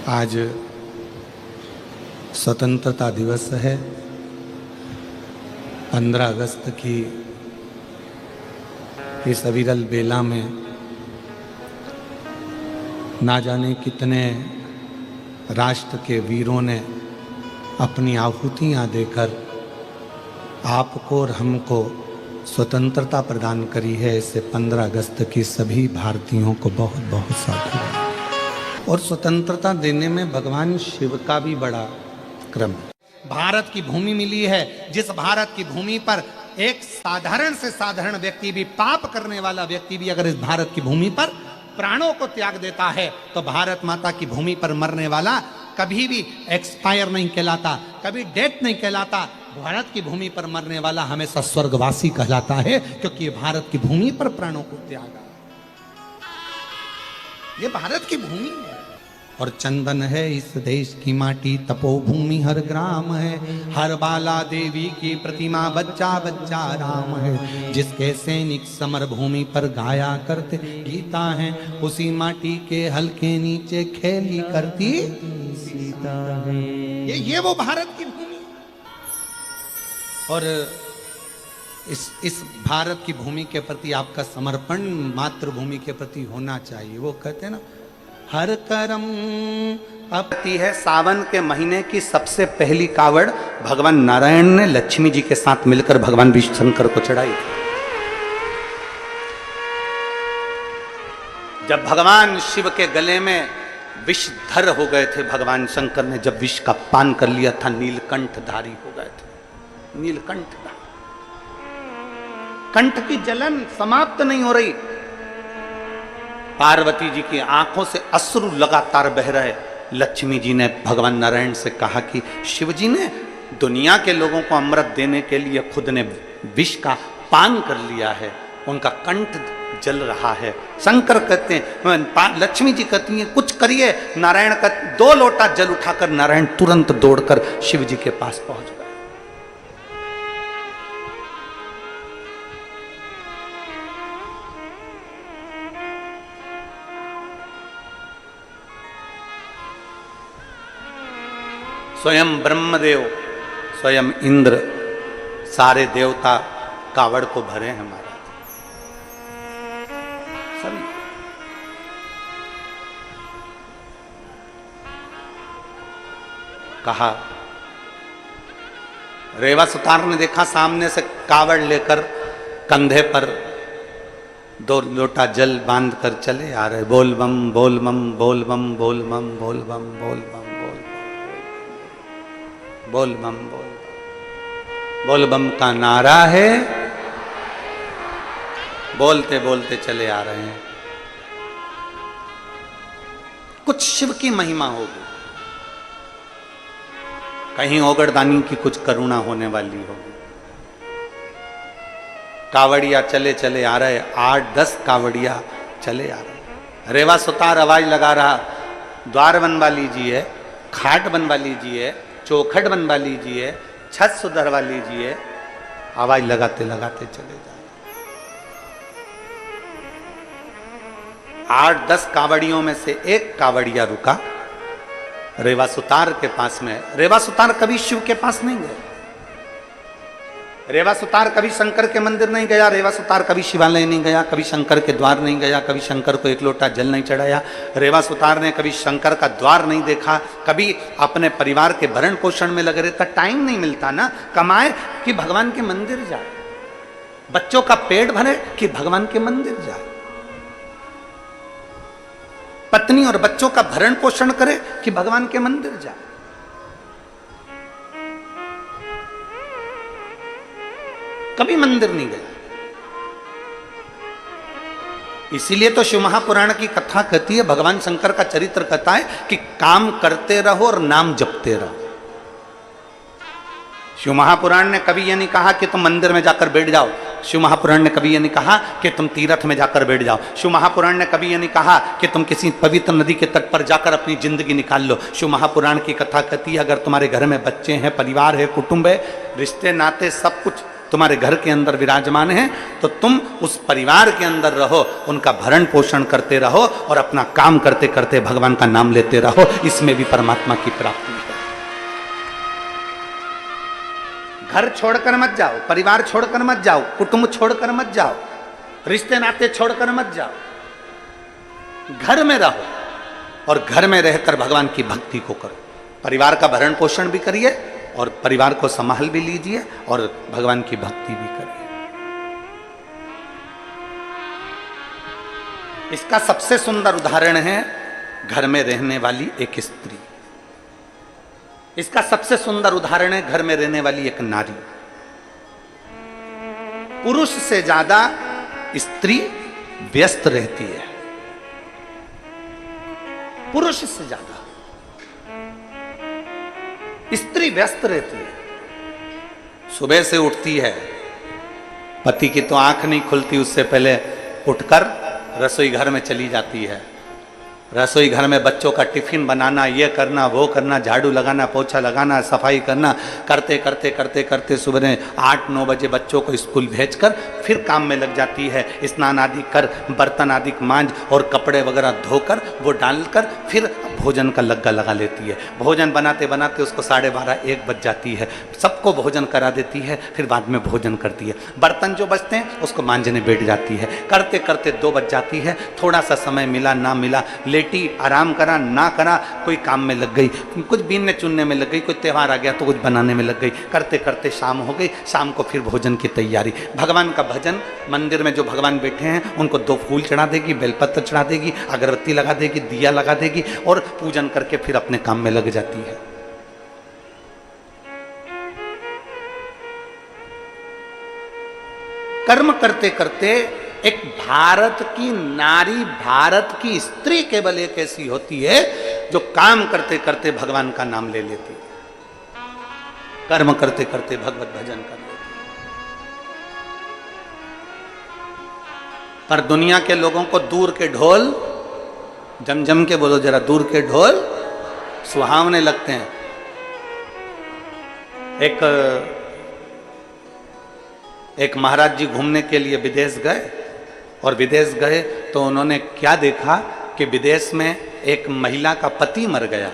आज स्वतंत्रता दिवस है। 15 अगस्त की इस अविरल बेला में ना जाने कितने राष्ट्र के वीरों ने अपनी आहुतियाँ देकर आपको और हमको स्वतंत्रता प्रदान करी है। इससे 15 अगस्त की सभी भारतीयों को बहुत बहुत साधुवाद। और स्वतंत्रता देने में भगवान शिव का भी बड़ा क्रम है। भारत की भूमि मिली है, जिस भारत की भूमि पर एक साधारण से साधारण व्यक्ति भी, पाप करने वाला व्यक्ति भी अगर इस भारत की भूमि पर प्राणों को त्याग देता है तो भारत माता की भूमि पर मरने वाला कभी भी एक्सपायर नहीं कहलाता, कभी डेथ नहीं कहलाता। भारत की भूमि पर मरने वाला हमेशा स्वर्गवासी कहलाता है, क्योंकि ये भारत की भूमि पर प्राणों को त्यागा। ये भारत की भूमि है और चंदन है इस देश की माटी, तपोभूमि हर ग्राम है, हर बाला देवी की प्रतिमा, बच्चा बच्चा राम है। जिसके सैनिक समर भूमि पर गाया करते गीता है, उसी माटी के हल्के नीचे खेली करती सीता है। ये वो भारत की भूमि। और इस भारत की भूमि के प्रति आपका समर्पण मातृभूमि के प्रति होना चाहिए। वो कहते हैं ना, हर करम अपती है। सावन के महीने की सबसे पहली कावड़ भगवान नारायण ने लक्ष्मी जी के साथ मिलकर भगवान विष्णु शंकर को चढ़ाई थी। जब भगवान शिव के गले में विषधर हो गए थे, भगवान शंकर ने जब विष का पान कर लिया था, नीलकंठधारी हो गए थे। नीलकंठ, कंठ की जलन समाप्त नहीं हो रही। पार्वती जी की आंखों से अश्रु लगातार बह रहे। लक्ष्मी जी ने भगवान नारायण से कहा कि शिव जी ने दुनिया के लोगों को अमृत देने के लिए खुद ने विष का पान कर लिया है, उनका कंठ जल रहा है। शंकर कहते हैं, लक्ष्मी जी कहती हैं कुछ करिए। नारायण का 2 लोटा जल उठाकर नारायण तुरंत दौड़कर शिव जी के पास पहुंच गए। स्वयं ब्रह्मदेव, स्वयं इंद्र, सारे देवता कावड़ को भरे हैं महाराज सभी। कहा, रेवा सुतार ने देखा सामने से कावड़ लेकर कंधे पर 2 लोटा जल बांध कर चले आ रहे। बोल बम बोल बम बोल बम बोल बम बोल बम बोल बम बोल बम बोल बम का नारा है। बोलते बोलते चले आ रहे हैं। कुछ शिव की महिमा होगी, कहीं ओगरदानी की कुछ करुणा होने वाली होगी। कावड़िया चले चले आ रहे, 8-10 कावड़िया चले आ रहे। रेवा सुतार आवाज लगा रहा, द्वार बनवा लीजिए, खाट बनवा लीजिए, चौखट बनवा लीजिए, छत सुधरवा लीजिए। आवाज लगाते लगाते चले जा रहे। 8-10 कावड़ियों में से एक कावड़िया रुका रेवा सुतार के पास में। रेवा सुतार कभी शिव के पास नहीं गए, रेवा सुतार कभी शंकर के मंदिर नहीं गया, रेवा सुतार कभी शिवालय नहीं गया, कभी शंकर के द्वार नहीं गया, कभी शंकर को 1 लोटा जल नहीं चढ़ाया। रेवा सुतार ने कभी शंकर का द्वार नहीं देखा, कभी अपने परिवार के भरण पोषण में लगे रहता। टाइम नहीं मिलता ना, कमाए कि भगवान के मंदिर जाए, बच्चों का पेट भरे कि भगवान के मंदिर जाए, पत्नी और बच्चों का भरण पोषण करे कि भगवान के मंदिर जाए। कभी मंदिर नहीं गया। इसीलिए तो शिव महापुराण की कथा कहती है, भगवान शंकर का चरित्र कहता है कि काम करते रहो और नाम जपते रहो। शिव महापुराण ने कभी यह नहीं कहा कि तुम मंदिर में जाकर बैठ जाओ। शिव महापुराण ने कभी यह नहीं कहा कि तुम तीर्थ में जाकर बैठ जाओ। शिव महापुराण ने कभी यह नहीं कहा कि तुम किसी पवित्र नदी के तट पर जाकर अपनी जिंदगी निकाल लो। शिव महापुराण की कथा कहती है, अगर तुम्हारे घर में बच्चे हैं, परिवार है, कुटुंब है, रिश्ते नाते सब कुछ तुम्हारे घर के अंदर विराजमान हैं, तो तुम उस परिवार के अंदर रहो, उनका भरण पोषण करते रहो और अपना काम करते करते भगवान का नाम लेते रहो। इसमें भी परमात्मा की प्राप्ति है। घर छोड़कर मत जाओ, परिवार छोड़कर मत जाओ, कुटुंब छोड़कर मत जाओ, रिश्ते नाते छोड़कर मत जाओ। घर में रहो और घर में रहकर भगवान की भक्ति को करो। परिवार का भरण पोषण भी करिए और परिवार को संभाल भी लीजिए और भगवान की भक्ति भी करिए। इसका सबसे सुंदर उदाहरण है घर में रहने वाली एक स्त्री। इसका सबसे सुंदर उदाहरण है घर में रहने वाली एक नारी। पुरुष से ज्यादा स्त्री व्यस्त रहती है, पुरुष से ज्यादा स्त्री व्यस्त रहती है। सुबह से उठती है, पति की तो आंख नहीं खुलती, उससे पहले उठकर रसोई घर में चली जाती है। रसोई घर में बच्चों का टिफिन बनाना, ये करना वो करना, झाड़ू लगाना, पोछा लगाना, सफाई करना, करते करते करते करते सुबह 8-9 बजे बच्चों को स्कूल भेजकर फिर काम में लग जाती है। स्नान आदि कर, बर्तन आदि मांझ और कपड़े वगैरह धोकर वो डालकर फिर भोजन का लग्गा लगा लेती है। भोजन बनाते बनाते उसको 12:30-1 बज जाती है। सबको भोजन करा देती है, फिर बाद में भोजन करती है। बर्तन जो बचते हैं उसको मांझने बैठ जाती है। करते करते 2 बज जाती है। थोड़ा सा समय मिला ना मिला, लेटी, आराम करा ना करा, कोई काम में लग गई, कुछ बीनने चुनने में लग गई, कोई त्यौहार आ गया तो कुछ बनाने में लग गई। करते करते शाम हो गई। शाम को फिर भोजन की तैयारी, भगवान का भजन। मंदिर में जो भगवान बैठे हैं उनको 2 फूल चढ़ा देगी, बेलपत्र चढ़ा देगी, अगरबत्ती लगा देगी, दिया लगा देगी और पूजन करके फिर अपने काम में लग जाती है। कर्म करते करते एक भारत की नारी, भारत की स्त्री केवल एक ऐसी होती है जो काम करते करते भगवान का नाम ले लेती है, कर्म करते करते भगवत भजन कर लेती है। पर दुनिया के लोगों को दूर के ढोल, जम के बोलो जरा, दूर के ढोल सुहावने लगते हैं। एक महाराज जी घूमने के लिए विदेश गए और विदेश गए तो उन्होंने क्या देखा कि विदेश में एक महिला का पति मर गया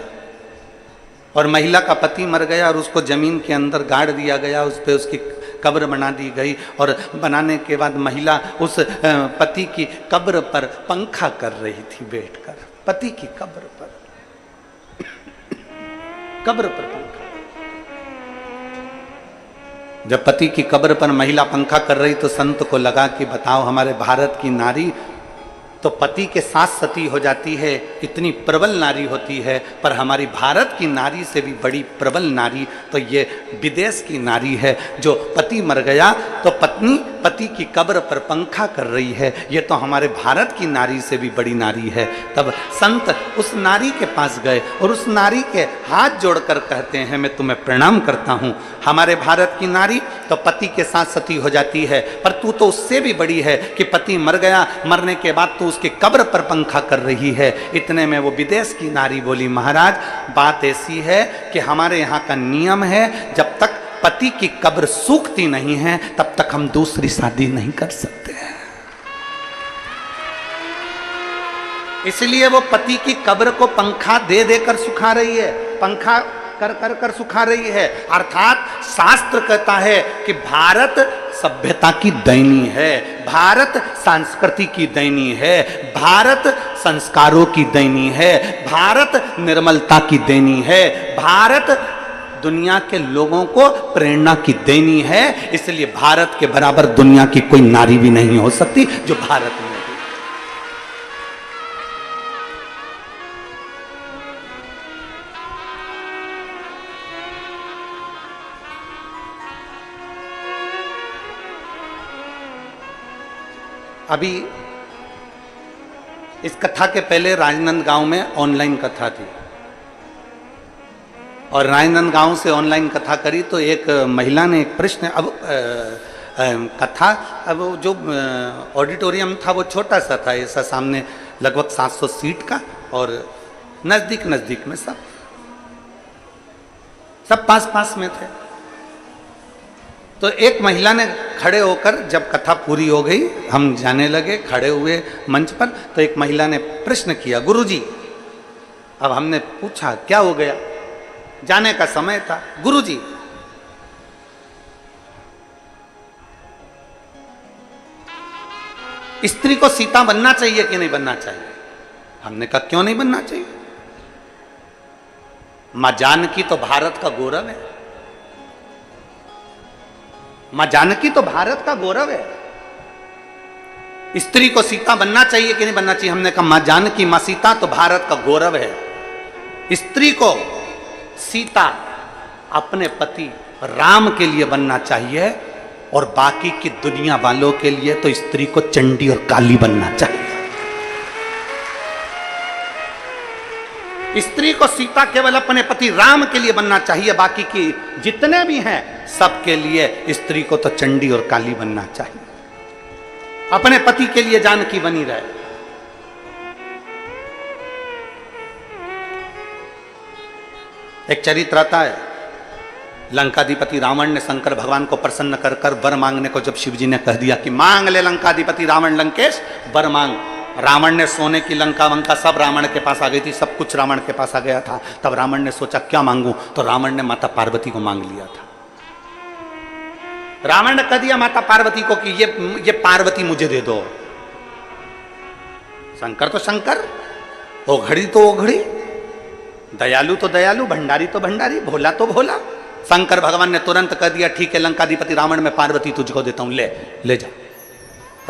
और महिला का पति मर गया और उसको जमीन के अंदर गाड़ दिया गया, उस पर उसकी कब्र बना दी गई और बनाने के बाद महिला उस पति की कब्र पर पंखा कर रही थी बैठकर, पति की कब्र पर पंखा। जब पति की कब्र पर महिला पंखा कर रही तो संत को लगा कि बताओ, हमारे भारत की नारी तो पति के साथ सती हो जाती है, इतनी प्रबल नारी होती है, पर हमारी भारत की नारी से भी बड़ी प्रबल नारी तो ये विदेश की नारी है, जो पति मर गया तो पत्नी पति की कब्र पर पंखा कर रही है, ये तो हमारे भारत की नारी से भी बड़ी नारी है। तब संत उस नारी के पास गए और उस नारी के हाथ जोड़कर कहते हैं, मैं तुम्हें प्रणाम करता हूँ। हमारे भारत की नारी तो पति के साथ सती हो जाती है, पर तू तो उससे भी बड़ी है कि पति मर गया, मरने के बाद तू उसके कब्र पर पंखा कर रही है। इतने में वो विदेश की नारी बोली, महाराज बात ऐसी है कि हमारे यहाँ का नियम है, जब तक पति की कब्र सूखती नहीं है तब तक हम दूसरी शादी नहीं कर सकते हैं। इसलिए वो पति की कब्र को पंखा दे देकर सुखा रही है, पंखा कर सुखा रही है। अर्थात शास्त्र कहता है कि भारत सभ्यता की दैनी है, भारत संस्कृति की दैनी है, भारत संस्कारों की दैनी है, भारत निर्मलता की दैनी है, भारत दुनिया के लोगों को प्रेरणा की देनी है। इसलिए भारत के बराबर दुनिया की कोई नारी भी नहीं हो सकती जो भारत में है। अभी इस कथा के पहले राजनांदगांव में ऑनलाइन कथा थी और राजनांदगांव से ऑनलाइन कथा करी तो एक महिला ने एक प्रश्न, अब कथा, अब जो ऑडिटोरियम था वो छोटा सा था, ऐसा सामने लगभग 700 सीट का और नज़दीक में सब पास में थे। तो एक महिला ने खड़े होकर, जब कथा पूरी हो गई, हम जाने लगे, खड़े हुए मंच पर, तो एक महिला ने प्रश्न किया, गुरुजी। अब हमने पूछा क्या हो गया, जाने का समय था। गुरुजी, स्त्री को सीता बनना चाहिए कि नहीं बनना चाहिए? हमने कहा क्यों नहीं बनना चाहिए? मां जानकी तो भारत का गौरव है। मां जानकी तो भारत का गौरव है। स्त्री को सीता बनना चाहिए कि नहीं बनना चाहिए? हमने कहा मां जानकी, मां सीता तो भारत का गौरव है। स्त्री को सीता अपने पति राम के लिए बनना चाहिए, और बाकी की दुनिया वालों के लिए तो स्त्री को चंडी और काली बनना चाहिए। स्त्री को सीता केवल अपने पति राम के लिए बनना चाहिए, बाकी की जितने भी हैं सबके लिए स्त्री को तो चंडी और काली बनना चाहिए। अपने पति के लिए जानकी बनी रहे। एक चरित्र आता है, लंकाधिपति रावण ने शंकर भगवान को प्रसन्न कर कर वर मांगने को जब शिव जी ने कह दिया कि मांग ले लंकाधिपति रावण लंकेश, वर मांग। रावण ने सोने की लंका वंका सब रावण के पास आ गई थी, सब कुछ रावण के पास आ गया था। तब रावण ने सोचा क्या मांगूं, तो रावण ने माता पार्वती को मांग लिया था। रावण ने कह दिया माता पार्वती को कि ये पार्वती मुझे दे दो। शंकर तो शंकर, ओघड़ी तो ओघड़ी, दयालु तो दयालु, भंडारी तो भंडारी, भोला तो भोला। शंकर भगवान ने तुरंत कह दिया ठीक है लंकाधिपति रावण, मैं पार्वती तुझको देता हूं, ले जा।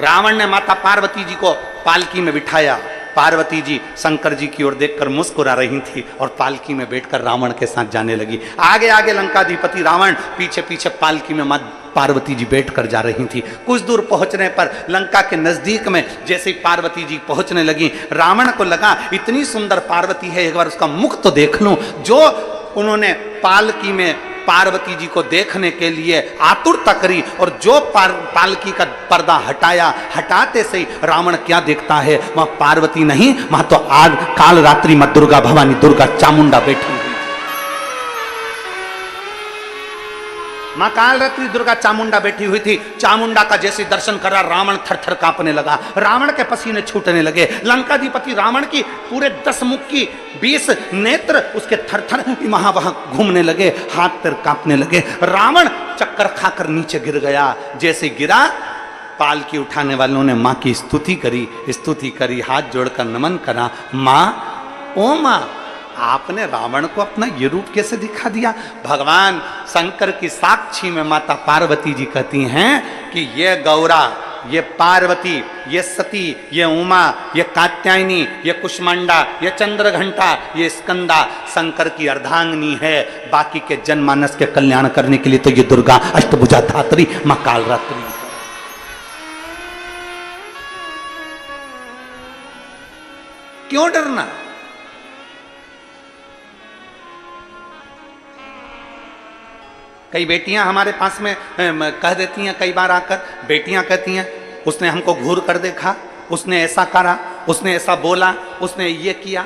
रावण ने माता पार्वती जी को पालकी में बिठाया। पार्वती जी शंकर जी की ओर देखकर मुस्कुरा रही थी और पालकी में बैठकर रावण के साथ जाने लगी। आगे आगे लंकाधिपति रावण, पीछे पीछे पालकी में मां पार्वती जी बैठकर जा रही थी। कुछ दूर पहुंचने पर लंका के नजदीक में जैसे ही पार्वती जी पहुंचने लगी, रावण को लगा इतनी सुंदर पार्वती है, एक बार उसका मुख तो देख लूं। जो उन्होंने पालकी में पार्वती जी को देखने के लिए आतुरता करी, और जो पालकी का पर्दा हटाया, हटाते से ही रावण क्या देखता है, वहां पार्वती नहीं, वहां तो आज काल रात्रि मां दुर्गा भवानी, दुर्गा चामुंडा बैठी हुई। मां काल रात्रि दुर्गा चामुंडा बैठी हुई थी। चामुंडा का जैसे दर्शन करा रावण थर-थर कांपने लगा, रावण के पसीने छूटने लगे। लंकाधिपति रावण की पूरे 10 मुख की 20 नेत्र उसके थर-थर वहां घूमने लगे, हाथ पैर कांपने लगे। रावण चक्कर खाकर नीचे गिर गया। जैसे गिरा, पालकी उठाने वालों ने मां की स्तुति करी, हाथ जोड़कर नमन करा। मां, ओ मां, आपने रावण को अपना ये रूप कैसे दिखा दिया? भगवान शंकर की साक्षी में माता पार्वती जी कहती हैं कि ये गौरा, ये पार्वती, ये सती, ये उमा, ये कात्यायनी, ये कुष्मांडा, ये चंद्रघंटा, ये स्कंदा शंकर की अर्धांगिनी है। बाकी के जनमानस के कल्याण करने के लिए तो ये दुर्गा अष्टभुजा धात्री मां कालरात्रि। क्यों डरना? कई बेटियां हमारे पास में कह देती हैं, कई बार आकर बेटियां कहती हैं उसने हमको घूर कर देखा, उसने ऐसा करा, उसने ऐसा बोला, उसने ये किया।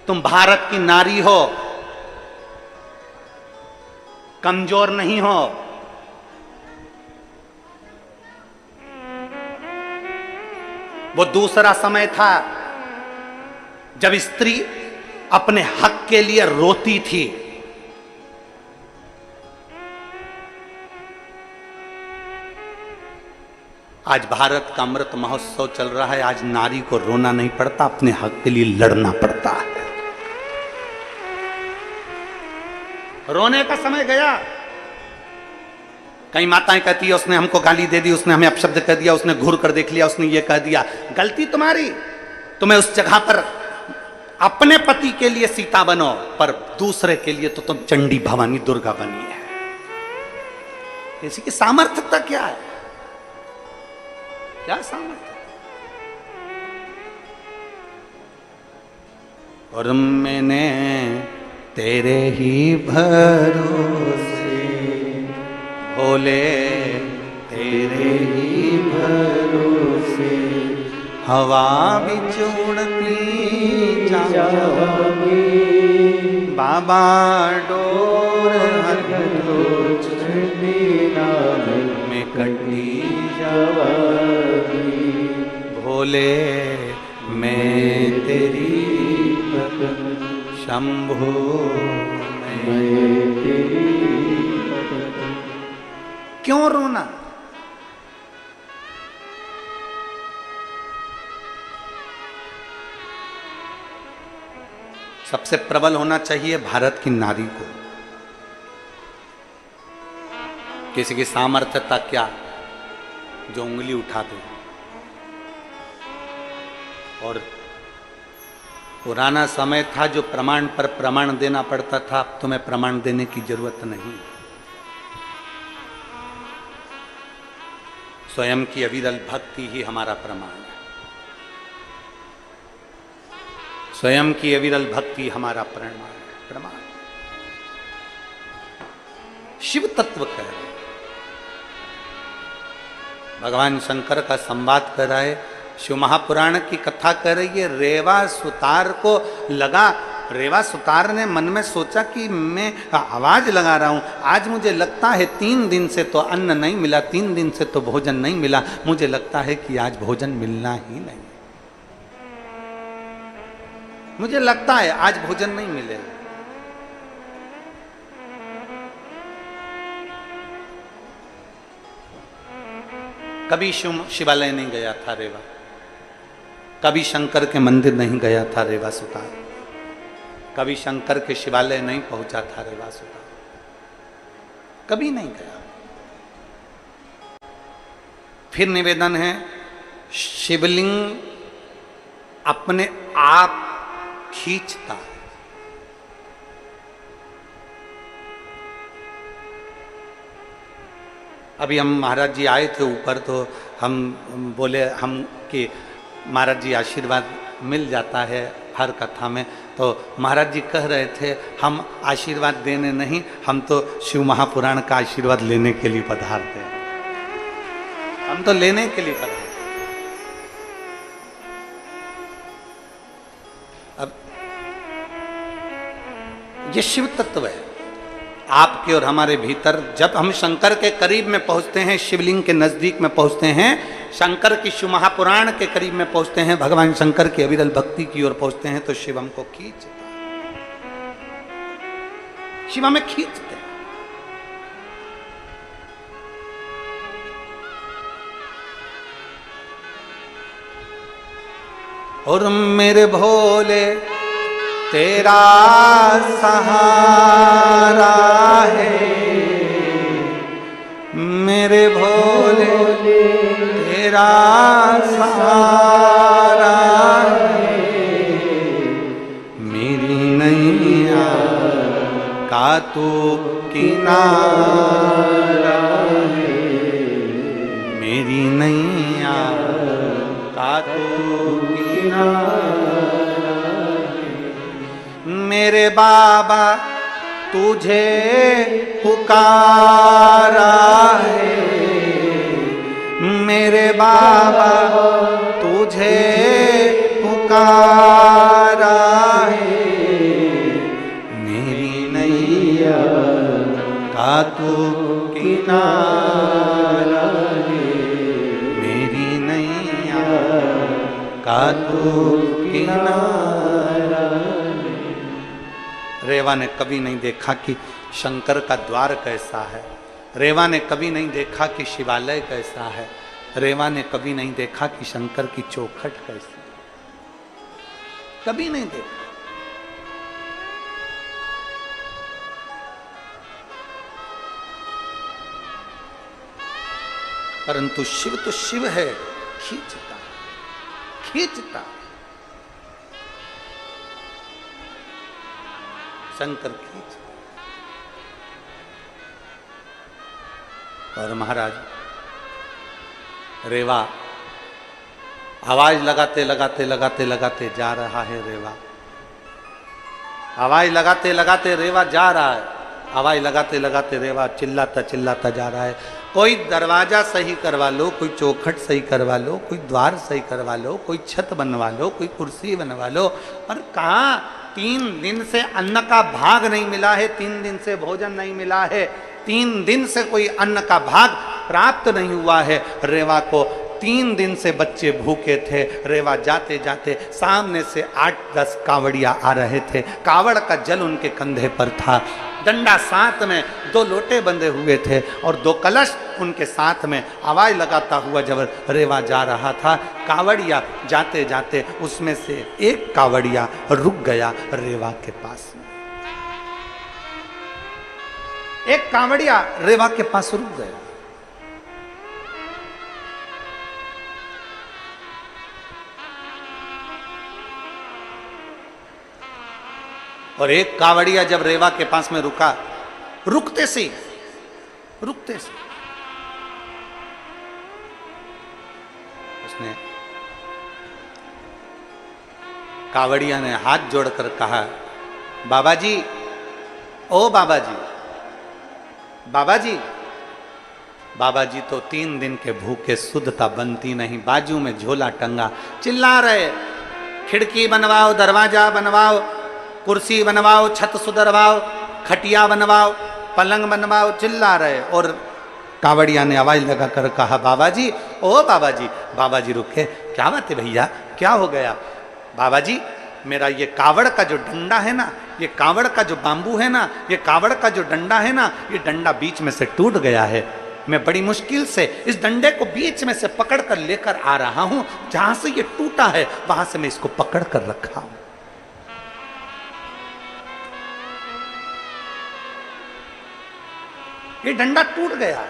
तुम भारत की नारी हो, कमजोर नहीं हो। वो दूसरा समय था जब स्त्री अपने हक के लिए रोती थी। आज भारत का अमृत महोत्सव चल रहा है। आज नारी को रोना नहीं पड़ता, अपने हक के लिए लड़ना पड़ता है। रोने का समय गया। कई माताएं कहती है उसने हमको गाली दे दी, उसने हमें अपशब्द कह दिया, उसने घूर कर देख लिया, उसने ये कह दिया। गलती तुम्हारी। तुम्हें उस जगह पर अपने पति के लिए सीता बनो, पर दूसरे के लिए तो तुम चंडी भवानी दुर्गा बनी है। इसी की सामर्थ्यता क्या है? क्या सामर्थ्य? और मैंने तेरे ही भरोसे भोले, तेरे ही भरोसे हवा बिच उड़ती जावे, बाबा डोर हर कटी जावगी। भोले मैं तेरी भगत, शंभो मैं तेरी भगत। क्यों रोना? सबसे प्रबल होना चाहिए भारत की नारी को। किसी की सामर्थ्यता क्या, जो उंगली उठा दे। और पुराना समय था जो प्रमाण पर प्रमाण देना पड़ता था, अब तुम्हें प्रमाण देने की जरूरत नहीं। स्वयं की अविरल भक्ति ही हमारा प्रमाण है। स्वयं की अविरल भक्ति हमारा प्रमाण। शिव तत्व कह रहे, भगवान शंकर का संवाद कर रहा है, शिव महापुराण की कथा कर रही है। रेवा सुतार को लगा, रेवा सुतार ने मन में सोचा कि मैं आवाज लगा रहा हूं, आज मुझे लगता है 3 दिन से तो अन्न नहीं मिला, 3 दिन से तो भोजन नहीं मिला, मुझे लगता है कि आज भोजन मिलना ही नहीं, मुझे लगता है आज भोजन नहीं मिलेगा। कभी शिवालय नहीं गया था रेवा, कभी शंकर के मंदिर नहीं गया था रेवा सुतार, कभी शंकर के शिवालय नहीं पहुंचा था रेवा सुतार, कभी नहीं गया। फिर निवेदन है, शिवलिंग अपने आप खींचता है। अभी हम महाराज जी आए थे ऊपर, तो हम बोले हम कि महाराज जी आशीर्वाद मिल जाता है हर कथा में, तो महाराज जी कह रहे थे हम आशीर्वाद देने नहीं, हम तो शिव महापुराण का आशीर्वाद लेने के लिए पधारते हैं, हम तो लेने के लिए पधारते। अब ये शिव तत्व है आपके और हमारे भीतर। जब हम शंकर के करीब में पहुंचते हैं, शिवलिंग के नजदीक में पहुंचते हैं, शंकर की शिव महापुराण के करीब में पहुंचते हैं, भगवान शंकर की अविरल भक्ति की ओर पहुंचते हैं, तो शिव हमको खींचता है, शिव हमें खींचते हैं। और मेरे भोले तेरा सहारा है, मेरे भोले तेरा सहारा है, मेरी नैया का तू किनारा है, मेरी नैया का तू किनारा। मेरे बाबा तुझे पुकारा है, मेरे बाबा तुझे पुकारा है, मेरी नैया का तू किनारा है, मेरी नैया का तू किनारा। रेवा ने कभी नहीं देखा कि शंकर का द्वार कैसा है, रेवा ने कभी नहीं देखा कि शिवालय कैसा है, रेवा ने कभी नहीं देखा कि शंकर की चौखट कैसी है, कभी नहीं देखा। परंतु शिव तो शिव है, खींचता खींचता। शंकर खींच। और महाराज रेवा आवाज लगाते लगाते लगाते लगाते जा रहा है, रेवा आवाज लगाते लगाते रेवा जा रहा है, आवाज लगाते लगाते रेवा चिल्लाता चिल्लाता जा रहा है। कोई दरवाजा सही करवा लो, कोई चौखट सही करवा लो, कोई द्वार सही करवा लो, कोई छत बनवा लो, कोई कुर्सी बनवा लो, और कहाँ 3 दिन से अन्न का भाग नहीं मिला है, 3 दिन से भोजन नहीं मिला है, 3 दिन से कोई अन्न का भाग प्राप्त नहीं हुआ है। रेवा को 3 दिन से बच्चे भूखे थे। रेवा जाते जाते सामने से 8-10 कावड़िया आ रहे थे। कावड़ का जल उनके कंधे पर था, डंडा साथ में, 2 लोटे बंधे हुए थे और 2 कलश उनके साथ में। आवाज लगाता हुआ जब रेवा जा रहा था, कावड़िया जाते जाते उसमें से एक कावड़िया रुक गया रेवा के पास में। एक कावड़िया रेवा के पास रुक गया। और एक कावड़िया जब रेवा के पास में रुका, रुकते से उसने, कावड़िया ने हाथ जोड़कर कहा, बाबा जी, ओ बाबा जी, बाबा जी। बाबा जी तो 3 दिन के भूखे, शुद्धता बनती नहीं, बाजू में झोला टंगा, चिल्ला रहे, खिड़की बनवाओ, दरवाजा बनवाओ, कुर्सी बनवाओ, छत सुधरवाओ, खटिया बनवाओ, पलंग बनवाओ, चिल्ला रहे। और कावड़िया ने आवाज लगाकर कहा, बाबा जी, ओ बाबा जी। बाबा जी रुके, क्या बात है भैया, क्या हो गया? बाबा जी, मेरा ये कावड़ का जो डंडा है ना, ये कावड़ का जो बांबू है ना, ये कावड़ का जो डंडा है ना, ये डंडा बीच में से टूट गया है। मैं बड़ी मुश्किल से इस डंडे को बीच में से पकड़ कर लेकर आ रहा हूं। जहां से ये टूटा है वहां से मैं इसको पकड़ कर रखा हूं। ये डंडा टूट गया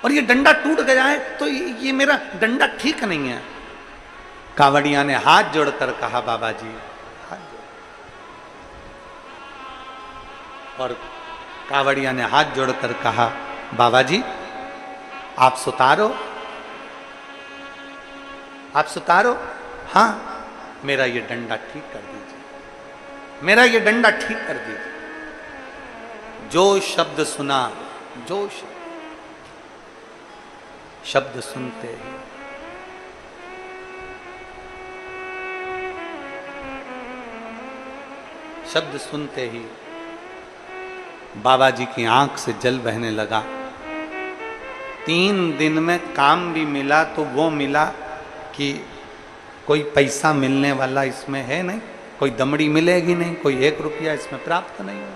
और ये डंडा टूट गया है तो ये मेरा डंडा ठीक नहीं है। कावड़िया ने हाथ जोड़कर कहा, बाबा जी, हाथ जोड़। और कावड़िया ने हाथ जोड़कर कहा, बाबा जी, आप सुतारो, आप सुतारो। हाँ, मेरा ये डंडा ठीक कर दीजिए, मेरा ये डंडा ठीक कर दीजिए। जो शब्द सुना, जो शब्द सुनते ही शब्द सुनते ही बाबा जी की आंख से जल बहने लगा। 3 दिन में काम भी मिला तो वो मिला कि कोई पैसा मिलने वाला इसमें है नहीं, कोई दमड़ी मिलेगी नहीं, कोई 1 रुपया इसमें प्राप्त नहीं हो,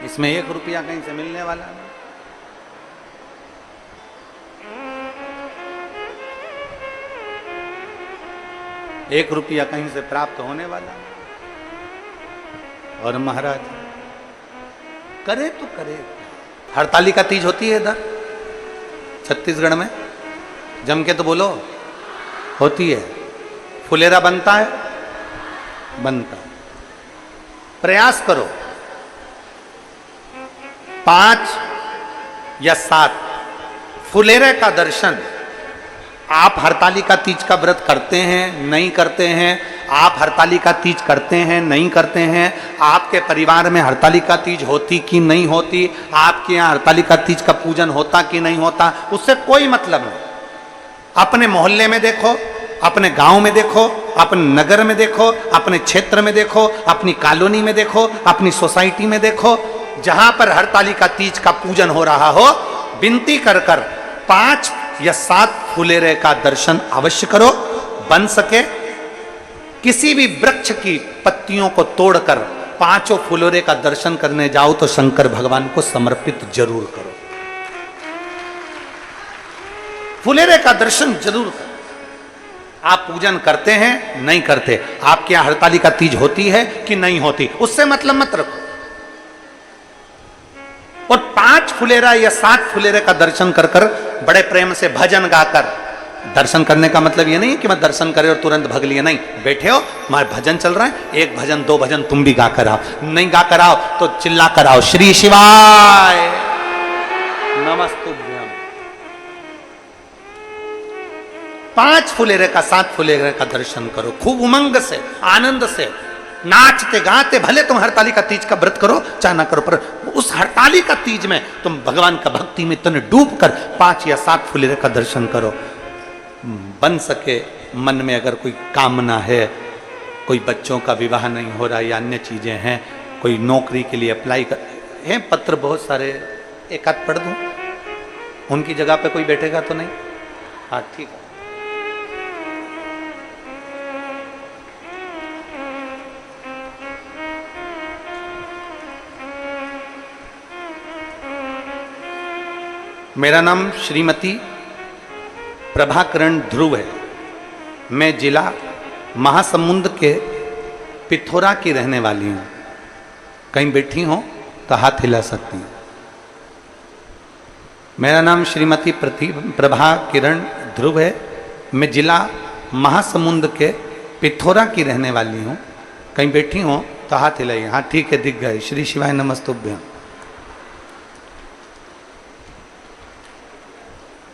इसमें 1 रुपया कहीं से मिलने वाला नहीं। एक रुपया कहीं से प्राप्त होने वाला नहीं। और महाराज करे तो करे। हरतालिका तीज होती है इधर छत्तीसगढ़ में, जम के तो बोलो, होती है। फुलेरा बनता है, बनता है। प्रयास करो 5 या 7 फुलेरे का दर्शन। आप हरतालिका तीज का व्रत करते हैं, नहीं करते हैं, आप हरतालिका तीज करते हैं, नहीं करते हैं, आपके परिवार में हरतालिका तीज होती कि नहीं होती, आपके यहाँ हरतालिका तीज का पूजन होता कि नहीं होता, उससे कोई मतलब नहीं। अपने मोहल्ले में देखो, अपने गांव में देखो, अपने नगर में देखो, अपने क्षेत्र में देखो, अपनी कॉलोनी में देखो, अपनी सोसाइटी में देखो, जहां पर हरतालिका तीज का पूजन हो रहा हो, विनती कर कर 5 या 7 फुलेरे का दर्शन अवश्य करो। बन सके किसी भी वृक्ष की पत्तियों को तोड़कर 5 फुलेरे का दर्शन करने जाओ तो शंकर भगवान को समर्पित जरूर करो। फुलेरे का दर्शन जरूर करो। आप पूजन करते हैं, नहीं करते, आपके यहां हरतालिका तीज होती है कि नहीं होती, उससे मतलब मत रखो। और 5 फुलेरा या 7 फुलेरे का दर्शन कर कर बड़े प्रेम से भजन गाकर, दर्शन करने का मतलब ये नहीं कि मैं दर्शन करे और तुरंत भग लिए, नहीं, बैठे हो, हमारे भजन चल रहा है, 1 भजन 2 भजन तुम भी गा कर आओ, नहीं गा कर आओ तो चिल्ला कर आओ, श्री शिवाय नमस्तुभ्यम। 5 फुलेरे का 7 फुलेरे का दर्शन करो, खूब उमंग से, आनंद से, नाचते गाते। भले तुम हरतालिका तीज का व्रत करो चाहे ना करो, पर उस हरतालिका तीज में तुम भगवान का भक्ति में तने डूब कर 5 या 7 फुलेरे का दर्शन करो। बन सके मन में अगर कोई कामना है, कोई बच्चों का विवाह नहीं हो रहा या अन्य चीजें हैं, कोई नौकरी के लिए अप्लाई कर, हैं पत्र बहुत सारे, एक आध पढ़ दूं? उनकी जगह पे कोई बैठेगा तो नहीं? हाँ ठीक है। मेरा नाम श्रीमती प्रभाकरण ध्रुव है। मैं जिला महासमुंद के पिथौरा की रहने वाली हूँ। कहीं बैठी हो तो हाथ हिला सकती हूँ। मेरा नाम श्रीमती प्रभा किरण ध्रुव है। मैं जिला महासमुंद के पिथौरा की रहने वाली हूँ। कहीं बैठी हो तो हाथ हिलाइए। हाँ ठीक है, दिख गए। श्री शिवाय नमस्तुभ्यं।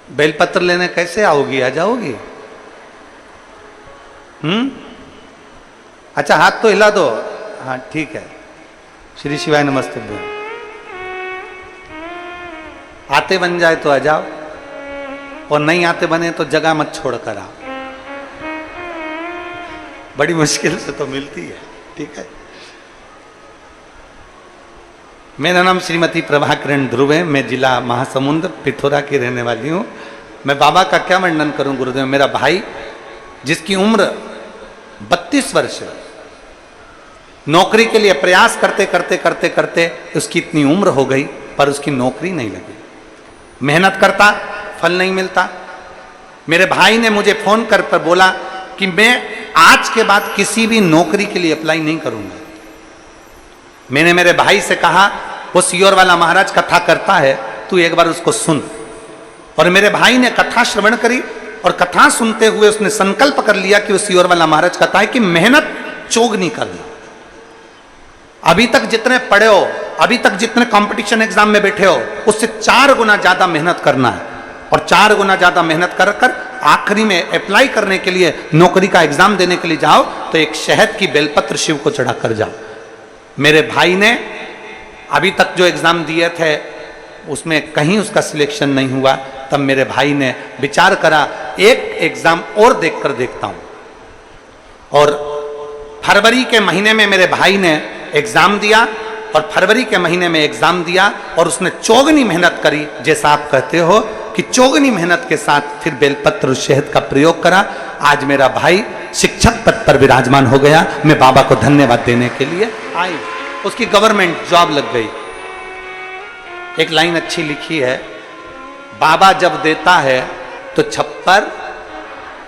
बेलपत्र लेने कैसे आओगी? आ जाओगी? अच्छा हाथ तो हिला दो। हाँ ठीक है। श्री शिवाय नमस्तुभ्यं। आते बन जाए तो आ जाओ, और नहीं आते बने तो जगह मत छोड़ कर आओ। बड़ी मुश्किल से तो मिलती है। ठीक है। मेरा नाम श्रीमती प्रभाकरण ध्रुव है। मैं जिला महासमुंद पिथौरा की रहने वाली हूँ। मैं बाबा का क्या वर्णन करूं गुरुदेव। मेरा भाई जिसकी उम्र 32 वर्ष है, नौकरी के लिए प्रयास करते करते करते करते उसकी इतनी उम्र हो गई पर उसकी नौकरी नहीं लगी। मेहनत करता, फल नहीं मिलता। मेरे भाई ने मुझे फोन कर बोला कि मैं आज के बाद किसी भी नौकरी के लिए अप्लाई नहीं करूंगा। मैंने मेरे भाई से कहा, वो सियोर वाला महाराज कथा करता है, तू एक बार उसको सुन। और मेरे भाई ने कथा श्रवण करी, और कथा सुनते हुए उसने संकल्प कर लिया कि वो सियोर वाला महाराज कथा है कि मेहनत चोगनी करनी। अभी तक जितने पढ़े हो, अभी तक जितने कंपटीशन एग्जाम में बैठे हो, उससे 4 गुना ज्यादा मेहनत करना है। और 4 गुना ज्यादा मेहनत कर कर आखिरी में अप्लाई करने के लिए, नौकरी का एग्जाम देने के लिए जाओ तो एक शहद की बेलपत्र शिव को चढ़ा कर जाओ। मेरे भाई ने अभी तक जो एग्जाम दिए थे उसमें कहीं उसका सिलेक्शन नहीं हुआ। तब मेरे भाई ने विचार करा, एक एग्जाम और देकर देखता हूं। और फरवरी के महीने में मेरे भाई ने एग्जाम दिया, और फरवरी के महीने में एग्जाम दिया, और उसने चौगनी मेहनत करी। जैसा आप कहते हो कि चौगनी मेहनत के साथ फिर बेलपत्र शहद का प्रयोग करा। आज मेरा भाई शिक्षक पद पर विराजमान हो गया। मैं बाबा को धन्यवाद देने के लिए आई। उसकी गवर्नमेंट जॉब लग गई। एक लाइन अच्छी लिखी है, बाबा जब देता है तो छप्पर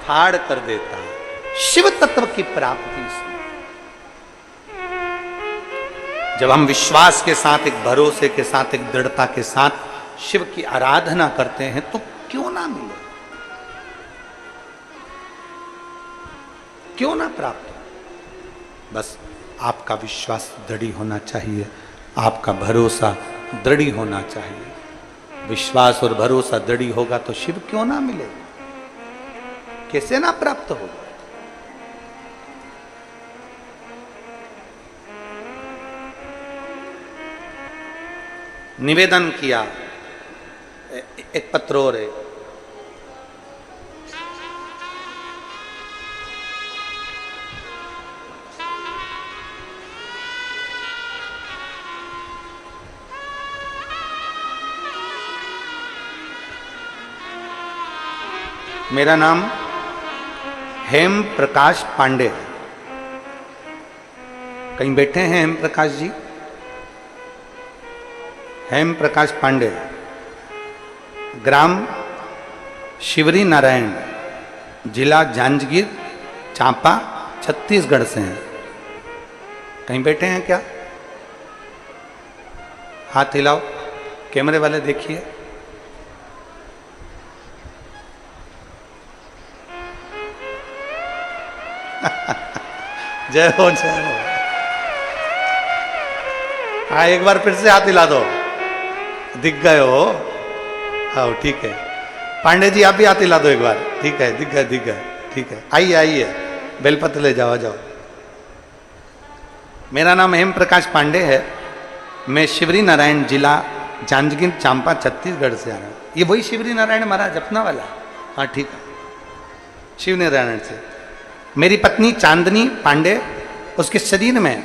फाड़ कर देता है। शिव तत्व की प्राप्ति से जब हम विश्वास के साथ, एक भरोसे के साथ, एक दृढ़ता के साथ शिव की आराधना करते हैं तो क्यों ना मिले, क्यों ना प्राप्त हो। बस आपका विश्वास दृढ़ होना चाहिए, आपका भरोसा दृढ़ होना चाहिए। विश्वास और भरोसा दृढ़ होगा तो शिव क्यों ना मिले, कैसे ना प्राप्त होगा। निवेदन किया, एक पत्र और है। मेरा नाम हेम प्रकाश पांडे है। कहीं बैठे हैं हेम प्रकाश जी? हेम प्रकाश पांडे, ग्राम शिवरी नारायण, जिला जांजगीर चांपा, छत्तीसगढ़ से हैं। कहीं बैठे हैं क्या? हाथ हिलाओ, कैमरे वाले देखिए। जय हो, जय हो। हाँ एक बार फिर से हाथ हिला दो। दिख गए हो? हाँ ठीक है। पांडे जी आप भी हाथ हिला दो एक बार। ठीक है, दिख गए, दिख गए। ठीक है, आइए आइए, बेलपत्र ले जाओ, आ जाओ। मेरा नाम हेम प्रकाश पांडे है। मैं शिवरी नारायण, जिला जांजगीर चांपा, छत्तीसगढ़ से आ रहा हूँ। ये वही शिवरी नारायण महाराज अपना वाला? हाँ ठीक है, शिव नारायण से। मेरी पत्नी चांदनी पांडे, उसके शरीर में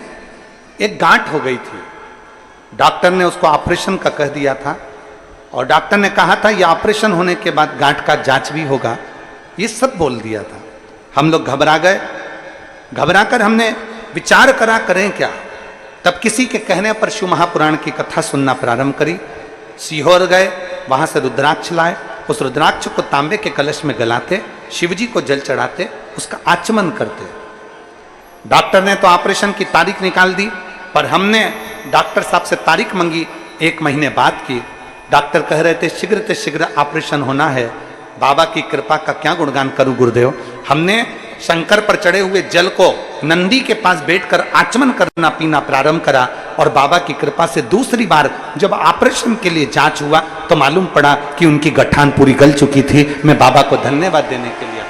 एक गांठ हो गई थी। डॉक्टर ने उसको ऑपरेशन का कह दिया था और डॉक्टर ने कहा था ये ऑपरेशन होने के बाद गांठ का जांच भी होगा, ये सब बोल दिया था। हम लोग घबरा गए, घबरा कर हमने विचार करा करें क्या। तब किसी के कहने पर शिव महापुराण की कथा सुनना प्रारंभ करी। सीहोर गए, वहां से रुद्राक्ष लाए, उस रुद्राक्ष को तांबे के कलश में गलाते, शिवजी को जल चढ़ाते, उसका आचमन करते। डॉक्टर ने तो ऑपरेशन की तारीख निकाल दी, पर हमने डॉक्टर साहब से तारीख मांगी 1 महीने बाद की। डॉक्टर कह रहे थे शीघ्र ऑपरेशन होना है। बाबा की कृपा का क्या गुणगान करूं गुरुदेव। हमने शंकर पर चढ़े हुए जल को नंदी के पास बैठकर आचमन करना पीना प्रारंभ करा और बाबा की कृपा से दूसरी बार जब ऑपरेशन के लिए जांच हुआ तो मालूम पड़ा कि उनकी गठान पूरी गल चुकी थी। मैं बाबा को धन्यवाद देने के लिए आया,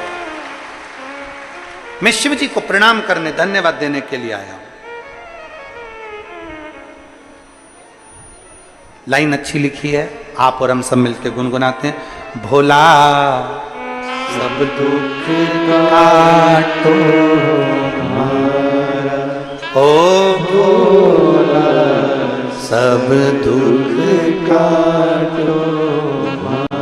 मैं शिव जी को प्रणाम करने धन्यवाद देने के लिए आया हूं। लाइन अच्छी लिखी है, आप और हम सब मिलकर गुनगुनाते हैं। भोला सब दुख काटो हमारा, ओ भोला सब दुख काटो हमारा।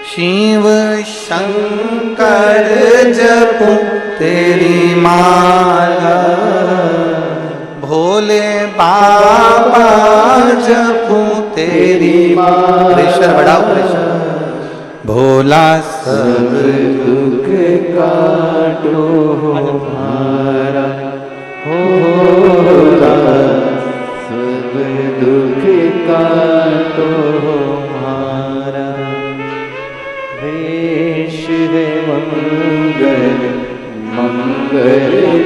शिव शंकर जपो तेरी माला, भोले बाबा जपो तेरी माला। प्रेशर बढ़ाओ, प्रेशर। भोला सब दुख काटो हमारा, भोला सब दुख काटो हमारा। वेश है मंगल मंगलकारी,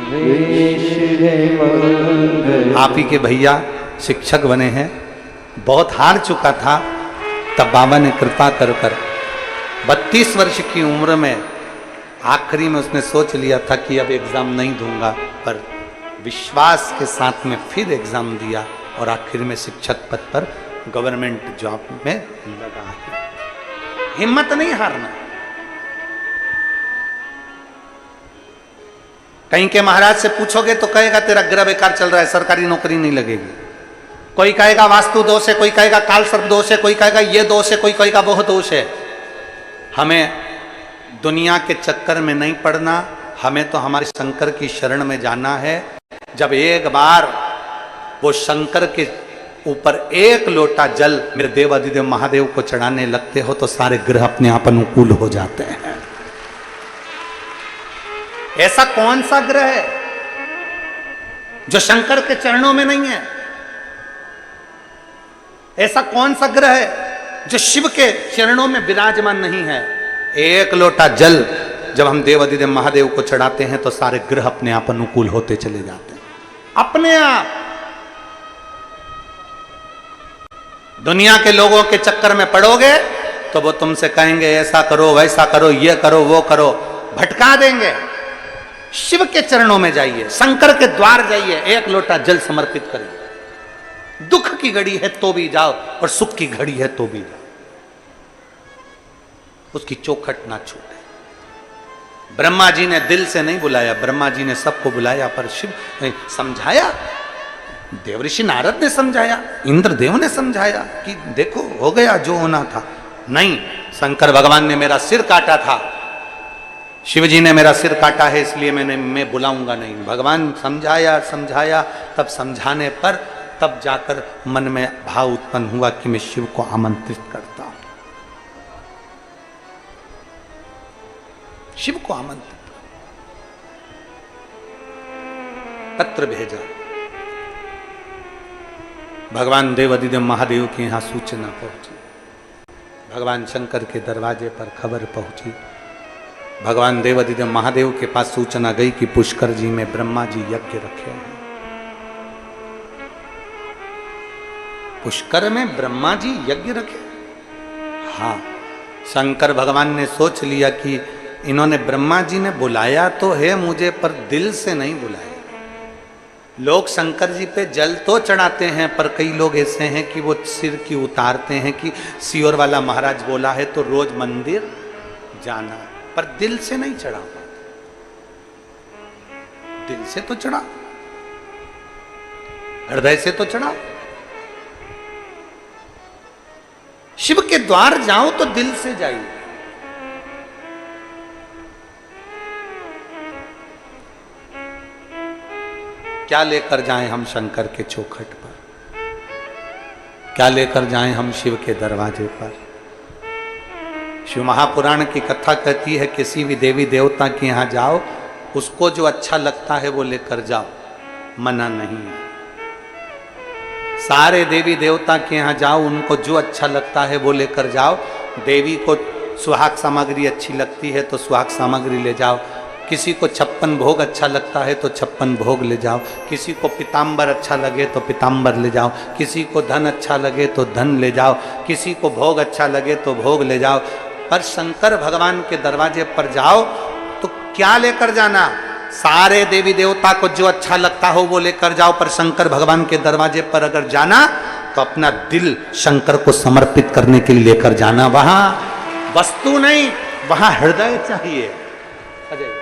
वेश है मंगल। आप ही के भैया शिक्षक बने हैं, बहुत हार चुका था, तब बाबा ने कृपा कर 32 वर्ष की उम्र में आखिरी में उसने सोच लिया था कि अब एग्जाम नहीं दूंगा, पर विश्वास के साथ में फिर एग्जाम दिया और आखिर में शिक्षक पद पर गवर्नमेंट जॉब में लगा है। हिम्मत नहीं हारना। कहीं के महाराज से पूछोगे तो कहेगा तेरा ग्रह बेकार चल रहा है, सरकारी नौकरी नहीं लगेगी। कोई कहेगा वास्तु दोष है, कोई कहेगा काल सर्प दोष है, कोई कहेगा ये दोष है, कोई कहेगा वो दोष है। हमें दुनिया के चक्कर में नहीं पड़ना, हमें तो हमारे शंकर की शरण में जाना है। जब एक बार वो शंकर के ऊपर 1 लोटा जल मेरे देव अधिदेव महादेव को चढ़ाने लगते हो तो सारे ग्रह अपने आप अनुकूल हो जाते हैं। ऐसा कौन सा ग्रह है जो शंकर के चरणों में नहीं है? ऐसा कौन सा ग्रह है जो शिव के चरणों में विराजमान नहीं है? 1 लोटा जल जब हम देव अधिदेव महादेव को चढ़ाते हैं तो सारे ग्रह अपने आप अनुकूल होते चले जाते हैं, अपने आप। दुनिया के लोगों के चक्कर में पड़ोगे तो वो तुमसे कहेंगे ऐसा करो वैसा करो, ये करो वो करो, भटका देंगे। शिव के चरणों में जाइए, शंकर के द्वार जाइए, 1 लोटा जल समर्पित करिए। दुख की घड़ी है तो भी जाओ और सुख की घड़ी है तो भी जाओ, उसकी चौखट ना छूटे। ब्रह्मा जी ने दिल से नहीं बुलाया, ब्रह्मा जी ने सबको बुलाया, पर शिव ने समझाया। देवऋषि नारद ने समझाया, इंद्रदेव ने समझाया कि देखो हो गया जो होना था। नहीं, शंकर भगवान ने मेरा सिर काटा था, शिवजी ने मेरा सिर काटा है, इसलिए मैं बुलाऊंगा नहीं। भगवान समझाया समझाया, तब समझाने पर तब जाकर मन में भाव उत्पन्न हुआ कि मैं शिव को आमंत्रित करता हूं, शिव को आमंत्रित। पत्र भेजा, भगवान देव अधिदेव महादेव के यहां सूचना पहुंची, भगवान शंकर के दरवाजे पर खबर पहुंची। भगवान देव अधिदेव महादेव के पास सूचना गई कि पुष्कर जी में ब्रह्मा जी यज्ञ रखे हैं। पुष्कर में ब्रह्मा जी यज्ञ रखे? हाँ, शंकर भगवान ने सोच लिया कि इन्होंने ब्रह्मा जी ने बुलाया तो है मुझे, पर दिल से नहीं बुलाया। लोग शंकर जी पे जल तो चढ़ाते हैं, पर कई लोग ऐसे हैं कि वो सिर की उतारते हैं कि सियोर वाला महाराज बोला है तो रोज मंदिर जाना, पर दिल से नहीं चढ़ा पाते। दिल से तो चढ़ा। हृदय से तो चढ़ाओ। शिव के द्वार जाओ तो दिल से जाइए। क्या लेकर जाएं हम शंकर के चौखट पर, क्या लेकर जाएं हम शिव के दरवाजे पर। शिव महापुराण की कथा कहती है किसी भी देवी देवता के यहां जाओ, उसको जो अच्छा लगता है वो लेकर जाओ, मना नहीं है। सारे देवी देवता के यहाँ जाओ, उनको जो अच्छा लगता है वो लेकर जाओ। देवी को सुहाग सामग्री अच्छी लगती है तो सुहाग सामग्री ले जाओ, किसी को 56 भोग अच्छा लगता है तो 56 भोग ले जाओ, किसी को पीताम्बर अच्छा लगे तो पीताम्बर ले जाओ, किसी को धन अच्छा लगे तो धन ले जाओ, किसी को भोग अच्छा लगे तो भोग ले जाओ। पर शंकर भगवान के दरवाजे पर जाओ तो क्या लेकर जाना? सारे देवी देवता को जो अच्छा लगता हो वो लेकर जाओ, पर शंकर भगवान के दरवाजे पर अगर जाना तो अपना दिल शंकर को समर्पित करने के लिए लेकर जाना। वहां वस्तु नहीं, वहां हृदय चाहिए। अजय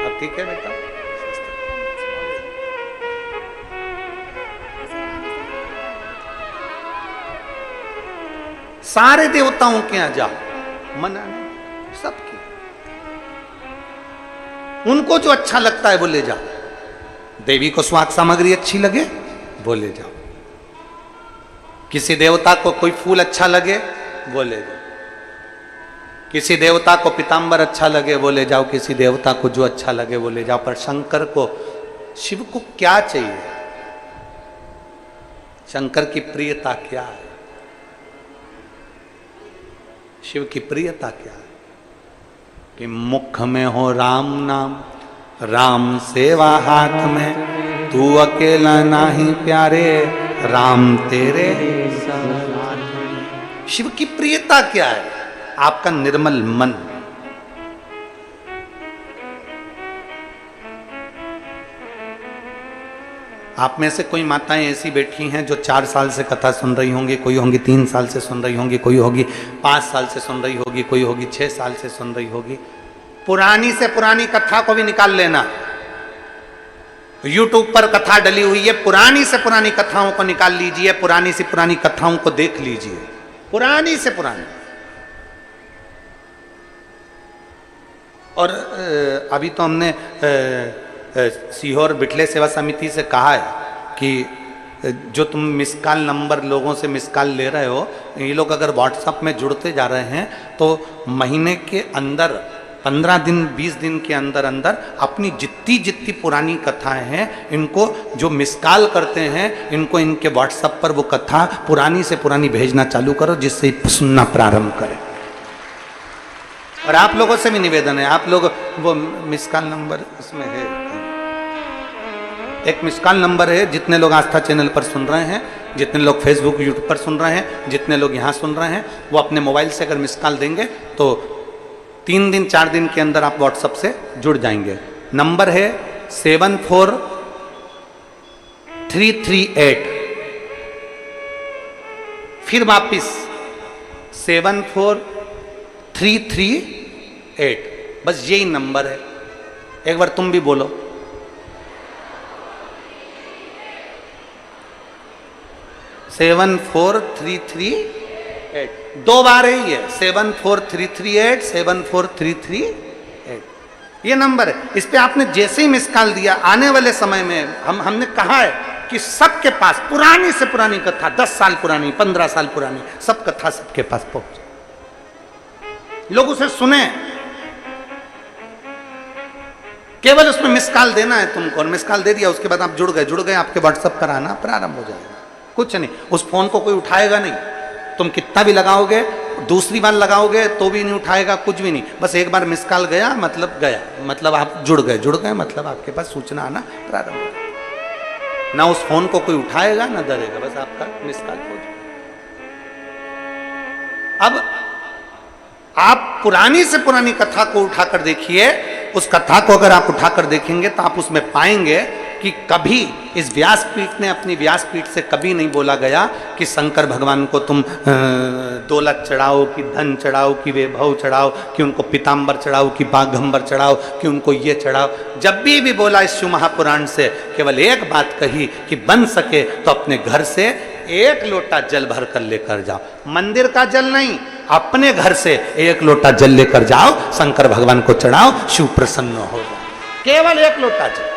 अब ठीक है बेटा। सारे देवताओं के यहां जाओ, मना नहीं, सबकी, उनको जो अच्छा लगता है वो ले जाओ। देवी को स्वाग सामग्री अच्छी लगे वो ले जाओ, किसी देवता को कोई फूल अच्छा लगे वो ले जाओ, किसी देवता को पीताम्बर अच्छा लगे वो ले जाओ, किसी देवता को जो अच्छा लगे वो ले जाओ। पर शंकर को, शिव को क्या चाहिए? शंकर की प्रियता क्या है? शिव की प्रियता क्या है? कि मुख में हो राम नाम, राम सेवा हाथ में, तू अकेला नाही प्यारे, राम तेरे साथ। शिव की प्रियता क्या है? आपका निर्मल मन। आप में से कोई माताएं ऐसी बैठी हैं जो 4 साल से कथा सुन रही होंगी, कोई होंगी 3 साल से सुन रही होंगी, कोई होगी 5 साल से सुन रही होगी, कोई होगी 6 साल से सुन रही होगी। पुरानी से पुरानी कथा को भी निकाल लेना। YouTube पर कथा डली हुई है, पुरानी से पुरानी कथाओं को निकाल लीजिए, पुरानी से पुरानी कथाओं को देख लीजिए, पुरानी से पुरानी। और अभी तो हमने सीहोर बिटले सेवा समिति से कहा है कि जो तुम मिस कॉल नंबर लोगों से मिस कॉल ले रहे हो, ये लोग अगर व्हाट्सएप में जुड़ते जा रहे हैं तो महीने के अंदर 15 दिन 20 दिन के अंदर अंदर अपनी जितनी पुरानी कथाएं हैं, इनको जो मिस कॉल करते हैं, इनको इनके व्हाट्सएप पर वो कथा पुरानी से पुरानी भेजना चालू करो, जिससे सुनना प्रारंभ करें। और आप लोगों से भी निवेदन है, आप लोग वो मिस कॉल नंबर इसमें है, एक मिस कॉल नंबर है, जितने लोग आस्था चैनल पर सुन रहे हैं, जितने लोग फेसबुक यूट्यूब पर सुन रहे हैं, जितने लोग यहाँ सुन रहे हैं, वो अपने मोबाइल से अगर मिस कॉल देंगे तो 3 दिन 4 दिन के अंदर आप व्हाट्सएप से जुड़ जाएंगे। नंबर है 74338, फिर वापिस 74338, बस यही नंबर है। एक बार तुम भी बोलो, 74338, 2 बार है ये, 74338, 74338, ये नंबर है। इस पे आपने जैसे ही मिस कॉल दिया, आने वाले समय में हमने कहा है कि सबके पास पुरानी से पुरानी कथा, 10 साल पुरानी, 15 साल पुरानी, सब कथा सबके पास पहुंचे, लोग उसे सुने। केवल उसमें मिस कॉल देना है तुमको, और मिस कॉल दे दिया, उसके बाद आप जुड़ गए, आपके व्हाट्सएप पर आना प्रारंभ हो जाएगा। कुछ नहीं, उस फोन को कोई उठाएगा नहीं, तुम कितना भी लगाओगे, दूसरी बार लगाओगे तो भी नहीं उठाएगा, कुछ भी नहीं। बस एक बार मिस कॉल गया मतलब आप जुड़ गए मतलब आपके पास सूचना आना प्रारंभ हो। ना उस फोन को कोई उठाएगा ना डरेगा, बस आपका मिस कॉल हो जाए। अब आप पुरानी से पुरानी कथा को उठाकर देखिए, उस कथा को अगर आप उठाकर देखेंगे तो आप उसमें पाएंगे कि कभी इस व्यासपीठ ने अपनी व्यासपीठ से कभी नहीं बोला गया कि शंकर भगवान को तुम दौलत चढ़ाओ, कि धन चढ़ाओ, कि वैभव चढ़ाओ, कि उनको पीताम्बर चढ़ाओ, कि बाघंबर चढ़ाओ, कि उनको ये चढ़ाओ। जब भी बोला इस शिव महापुराण से केवल एक बात कही कि बन सके तो अपने घर से 1 लोटा जल भर कर लेकर जाओ। मंदिर का जल नहीं, अपने घर से 1 लोटा जल लेकर जाओ, शंकर भगवान को चढ़ाओ, शिव प्रसन्न हो जाए। केवल 1 लोटा जल,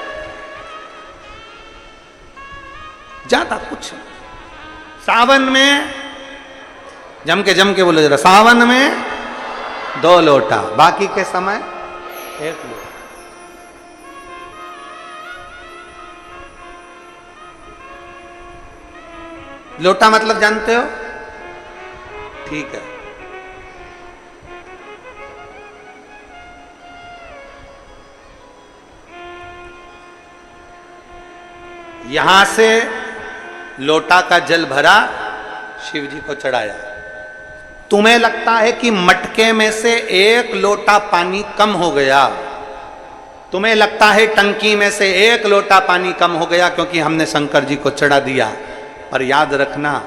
ज्यादा कुछ। सावन में जम के बोले जरा, सावन में 2 लोटा, बाकी के समय 1 लोटा। लोटा मतलब जानते हो? ठीक है, यहां से लोटा का जल भरा, शिव जी को चढ़ाया। तुम्हें लगता है कि मटके में से 1 लोटा पानी कम हो गया, तुम्हें लगता है टंकी में से 1 लोटा पानी कम हो गया क्योंकि हमने शंकर जी को चढ़ा दिया। पर याद रखना,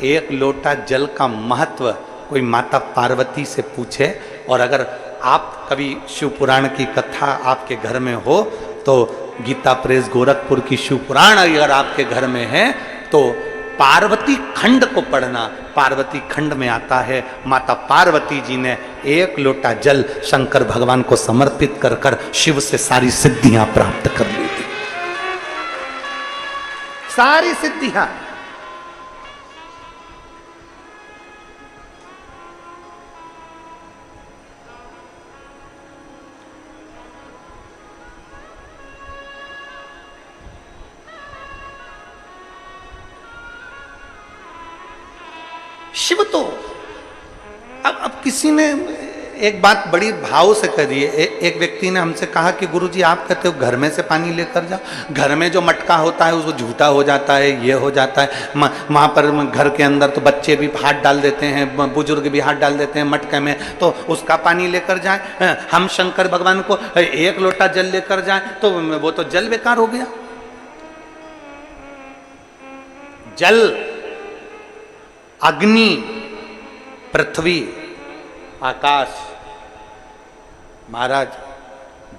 1 लोटा जल का महत्व कोई माता पार्वती से पूछे, और अगर आप कभी शिव पुराण की कथा आपके घर में हो तो गीता प्रेस गोरखपुर की शिव पुराण अगर आपके घर में है तो पार्वती खंड को पढ़ना। पार्वती खंड में आता है माता पार्वती जी ने 1 लोटा जल शंकर भगवान को समर्पित कर कर शिव से सारी सिद्धियां प्राप्त कर ली थी, सारी सिद्धियां। शिव तो अब किसी ने एक बात बड़ी भाव से कही है। एक व्यक्ति ने हमसे कहा कि गुरुजी आप कहते हो घर में से पानी लेकर जाओ, घर में जो मटका होता है वो झूठा हो जाता है, ये हो जाता है, वहाँ पर घर के अंदर तो बच्चे भी हाथ डाल देते हैं, बुजुर्ग भी हाथ डाल देते हैं मटके में, तो उसका पानी लेकर जाए। हम शंकर भगवान को 1 लोटा जल लेकर जाए तो वो तो जल बेकार हो गया। जल, अग्नि, पृथ्वी, आकाश, महाराज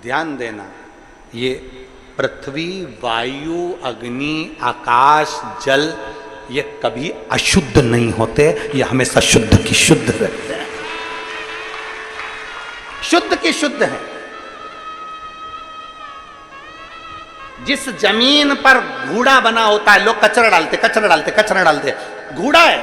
ध्यान देना, ये पृथ्वी, वायु, अग्नि, आकाश, जल ये कभी अशुद्ध नहीं होते, ये हमेशा शुद्ध की शुद्ध रहते हैं, शुद्ध की शुद्ध है। जिस जमीन पर घूड़ा बना होता है, लोग कचरा डालते कचरा डालते कचरा डालते, घूड़ा है,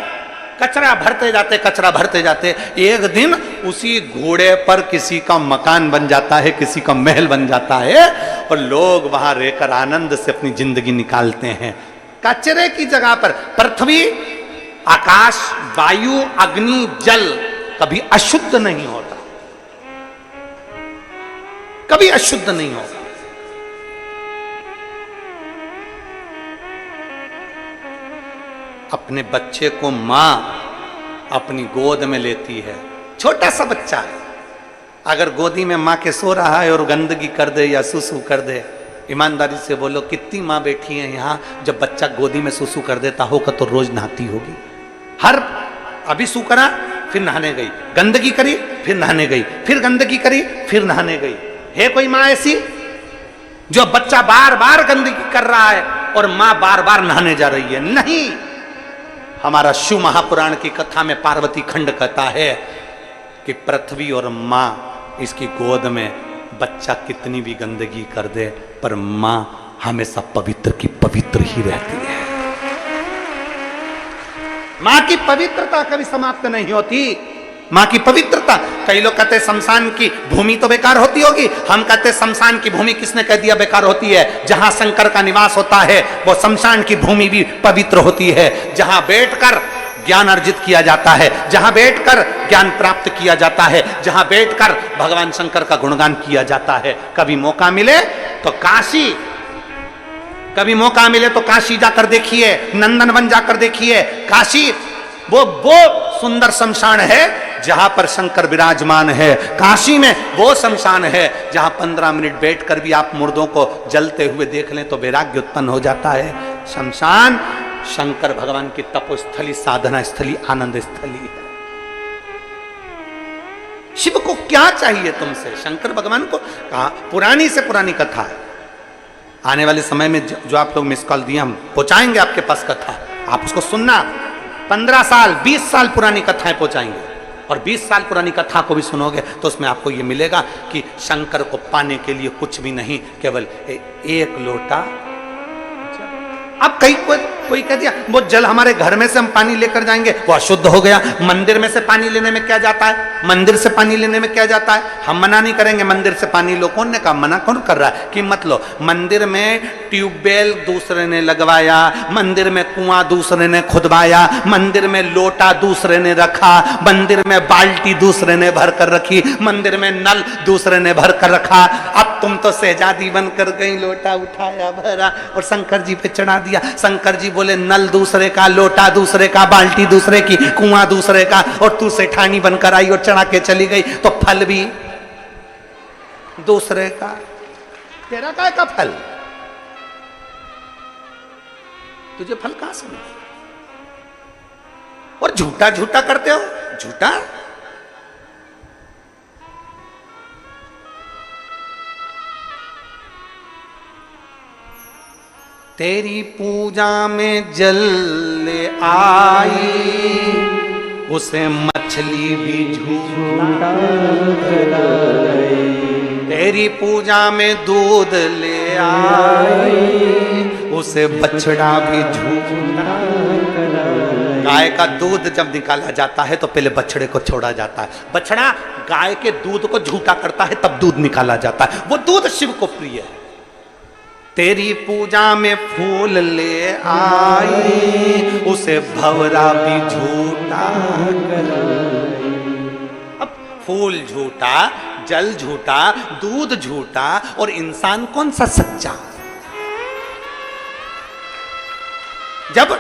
कचरा भरते जाते कचरा भरते जाते, एक दिन उसी घोड़े पर किसी का मकान बन जाता है, किसी का महल बन जाता है, और लोग वहां रहकर आनंद से अपनी जिंदगी निकालते हैं। कचरे की जगह पर पृथ्वी, आकाश, वायु, अग्नि, जल कभी अशुद्ध नहीं होता, कभी अशुद्ध नहीं होता। अपने बच्चे को मां अपनी गोद में लेती है, छोटा सा बच्चा है, अगर गोदी में मां के सो रहा है और गंदगी कर दे या सुसु कर दे, ईमानदारी से बोलो कितनी मां बैठी है यहाँ, जब बच्चा गोदी में सुसु कर देता होगा तो रोज नहाती होगी। अभी सू करा फिर नहाने गई, गंदगी करी फिर नहाने गई, फिर गंदगी करी फिर नहाने गई। है कोई मां ऐसी जो बच्चा बार बार गंदगी कर रहा है और मां बार बार नहाने जा रही है? नहीं। हमारा शिव महापुराण की कथा में पार्वती खंड कहता है कि पृथ्वी और मां इसकी गोद में बच्चा कितनी भी गंदगी कर दे पर मां हमेशा पवित्र की पवित्र ही रहती है। मां की पवित्रता कभी समाप्त नहीं होती, मां की पवित्रता। कई लोग कहते हैं शमशान की भूमि तो बेकार होती होगी, हम कहते हैं शमशान की भूमि किसने कह दिया बेकार होती है? जहां शंकर का निवास होता है वो शमशान की भूमि भी पवित्र होती है, जहां बैठकर ज्ञान अर्जित किया जाता है, जहां बैठकर ज्ञान प्राप्त किया जाता है, जहां बैठकर भगवान शंकर का गुणगान किया जाता है। कभी मौका मिले तो काशी, कभी मौका मिले तो काशी जाकर देखिए, नंदनवन जाकर देखिए। काशी वो सुंदर शमशान है जहां पर शंकर विराजमान है। काशी में वो शमशान है जहां 15 मिनट बैठकर भी आप मुर्दों को जलते हुए देख लें तो वैराग्य उत्पन्न हो जाता है। शमशान शंकर भगवान की तपोस्थली, साधना स्थली, आनंद स्थली है। शिव को क्या चाहिए तुमसे? शंकर भगवान को कहा, पुरानी से पुरानी कथा है। आने वाले समय में जो आप लोग मिस कॉल दिए हम पहुंचाएंगे आपके पास कथा, आप उसको सुनना। 15 साल 20 साल पुरानी कथाएं पहुंचाएंगे और 20 साल पुरानी कथा को भी सुनोगे तो उसमें आपको यह मिलेगा कि शंकर को पाने के लिए कुछ भी नहीं, केवल एक लोटा। अब कोई कह दिया वो जल हमारे घर में से हम पानी लेकर जाएंगे वो अशुद्ध हो गया। मंदिर में से पानी लेने में क्या जाता है? मंदिर से पानी लेने में क्या जाता है? हम मना नहीं करेंगे मंदिर से पानी लो। कौन ने कहा? मना कौन कर रहा है कि मत लो। मंदिर में ट्यूबवेल दूसरे ने लगवाया, मंदिर में कुआं दूसरे ने खुदवाया, मंदिर में लोटा दूसरे ने रखा, मंदिर में बाल्टी दूसरे ने भर कर रखी, मंदिर में नल दूसरे ने भर कर रखा। अब तुम तो शहजादी बनकर गई, लोटा उठाया भरा और शंकर जी पे चढ़ा दिया। शंकर जी बोले नल दूसरे का, लोटा दूसरे का, बाल्टी दूसरे की, कुआं दूसरे का, और तू सेठानी बनकर आई और चढ़ा के चली गई तो फल भी दूसरे का। तेरा काय का फल? तुझे फल कहां से मिले? और झूठा झूठा करते हो, झूठा। तेरी पूजा में जल ले आई, उसे मछली भी झूठा कराई। तेरी पूजा में दूध ले आई, उसे बछड़ा भी झूठा कराई। गाय का दूध जब निकाला जाता है तो पहले बछड़े को छोड़ा जाता है। बछड़ा गाय के दूध को झूठा करता है तब दूध निकाला जाता है। वो दूध शिव को प्रिय है। तेरी पूजा में फूल ले आई, उसे भंवरा भी झूठा कराई। अब फूल झूठा, जल झूठा, दूध झूठा और इंसान कौन सा सच्चा? जब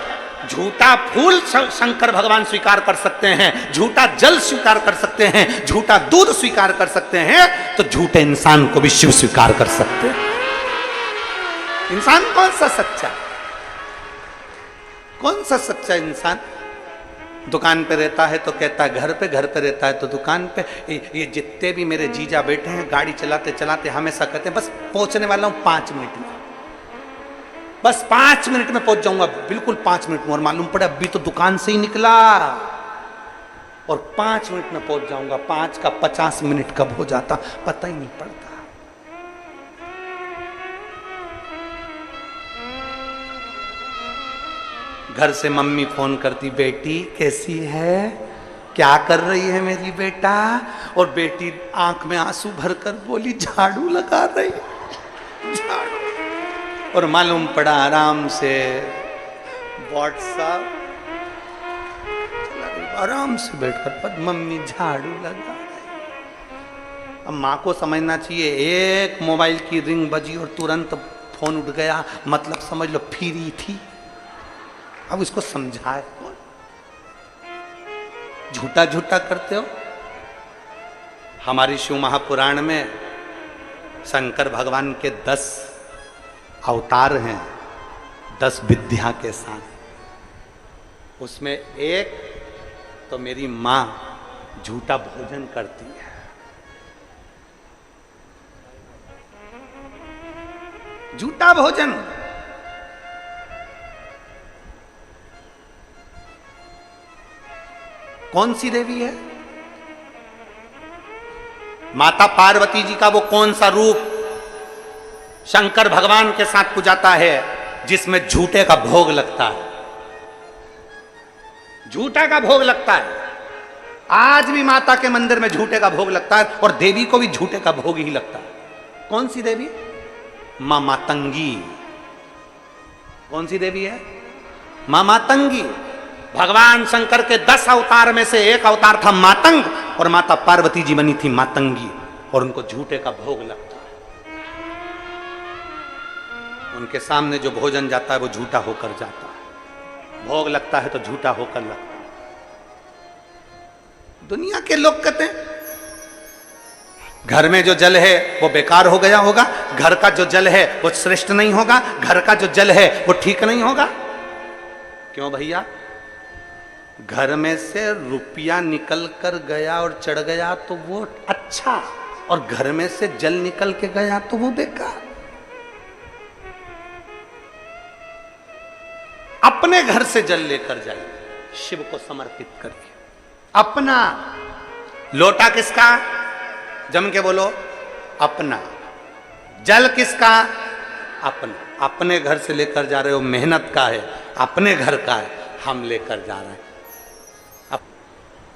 झूठा फूल शंकर भगवान स्वीकार कर सकते हैं, झूठा जल स्वीकार कर सकते हैं, झूठा दूध स्वीकार कर सकते हैं, तो झूठे इंसान को भी शिव स्वीकार कर सकते हैं। इंसान कौन सा सच्चा? कौन सा सच्चा इंसान? दुकान पे रहता है तो कहता है घर पे रहता है तो दुकान पे। ये जितने भी मेरे जीजा बैठे हैं गाड़ी चलाते चलाते हमेशा कहते हैं बस पहुंचने वाला हूं 5 मिनट में, बस 5 मिनट में पहुंच जाऊंगा, बिल्कुल 5 मिनट में। और मालूम पड़े अभी तो दुकान से ही निकला और 5 मिनट में पहुंच जाऊंगा। 5 का 50 मिनट कब हो जाता पता ही नहीं पड़ता। घर से मम्मी फोन करती, बेटी कैसी है, क्या कर रही है मेरी बेटा? और बेटी आंख में आंसू भरकर बोली झाड़ू लगा रही, झाड़ू। और मालूम पड़ा आराम से व्हाट्सएप आराम से बैठकर पर मम्मी झाड़ू लगा रही। अब माँ को समझना चाहिए, एक मोबाइल की रिंग बजी और तुरंत फोन उठ गया, मतलब समझ लो फ्री थी। अब इसको समझाए कौन? झूठा झूठा करते हो। हमारी शिव महापुराण में शंकर भगवान के 10 अवतार हैं, 10 विद्या के साथ। उसमें एक तो मेरी मां झूठा भोजन करती है। झूठा भोजन। कौन सी देवी है? माता पार्वती जी का वो कौन सा रूप शंकर भगवान के साथ पूजाता है जिसमें झूठे का भोग लगता है? झूठा का भोग लगता है। आज भी माता के मंदिर में झूठे का भोग लगता है और देवी को भी झूठे का भोग ही लगता है। कौन सी देवी? मां मातंगी। कौन सी देवी है? मां मातंगी। भगवान शंकर के 10 अवतार में से एक अवतार था मातंग और माता पार्वती जी बनी थी मातंगी और उनको झूठे का भोग लगता है। उनके सामने जो भोजन जाता है वो झूठा होकर जाता है, भोग लगता है तो झूठा होकर लगता है। दुनिया के लोग कहते हैं घर में जो जल है वो बेकार हो गया होगा, घर का जो जल है वो श्रेष्ठ नहीं होगा, घर का जो जल है वो ठीक नहीं होगा। क्यों भैया? घर में से रुपया निकल कर गया और चढ़ गया तो वो अच्छा, और घर में से जल निकल के गया तो वो बेकार। अपने घर से जल लेकर जाइए, शिव को समर्पित करिए। अपना लोटा किसका? जम के बोलो, अपना। जल किसका? अपना। अपने घर से लेकर जा रहे हो, मेहनत का है, अपने घर का है, हम लेकर जा रहे हैं।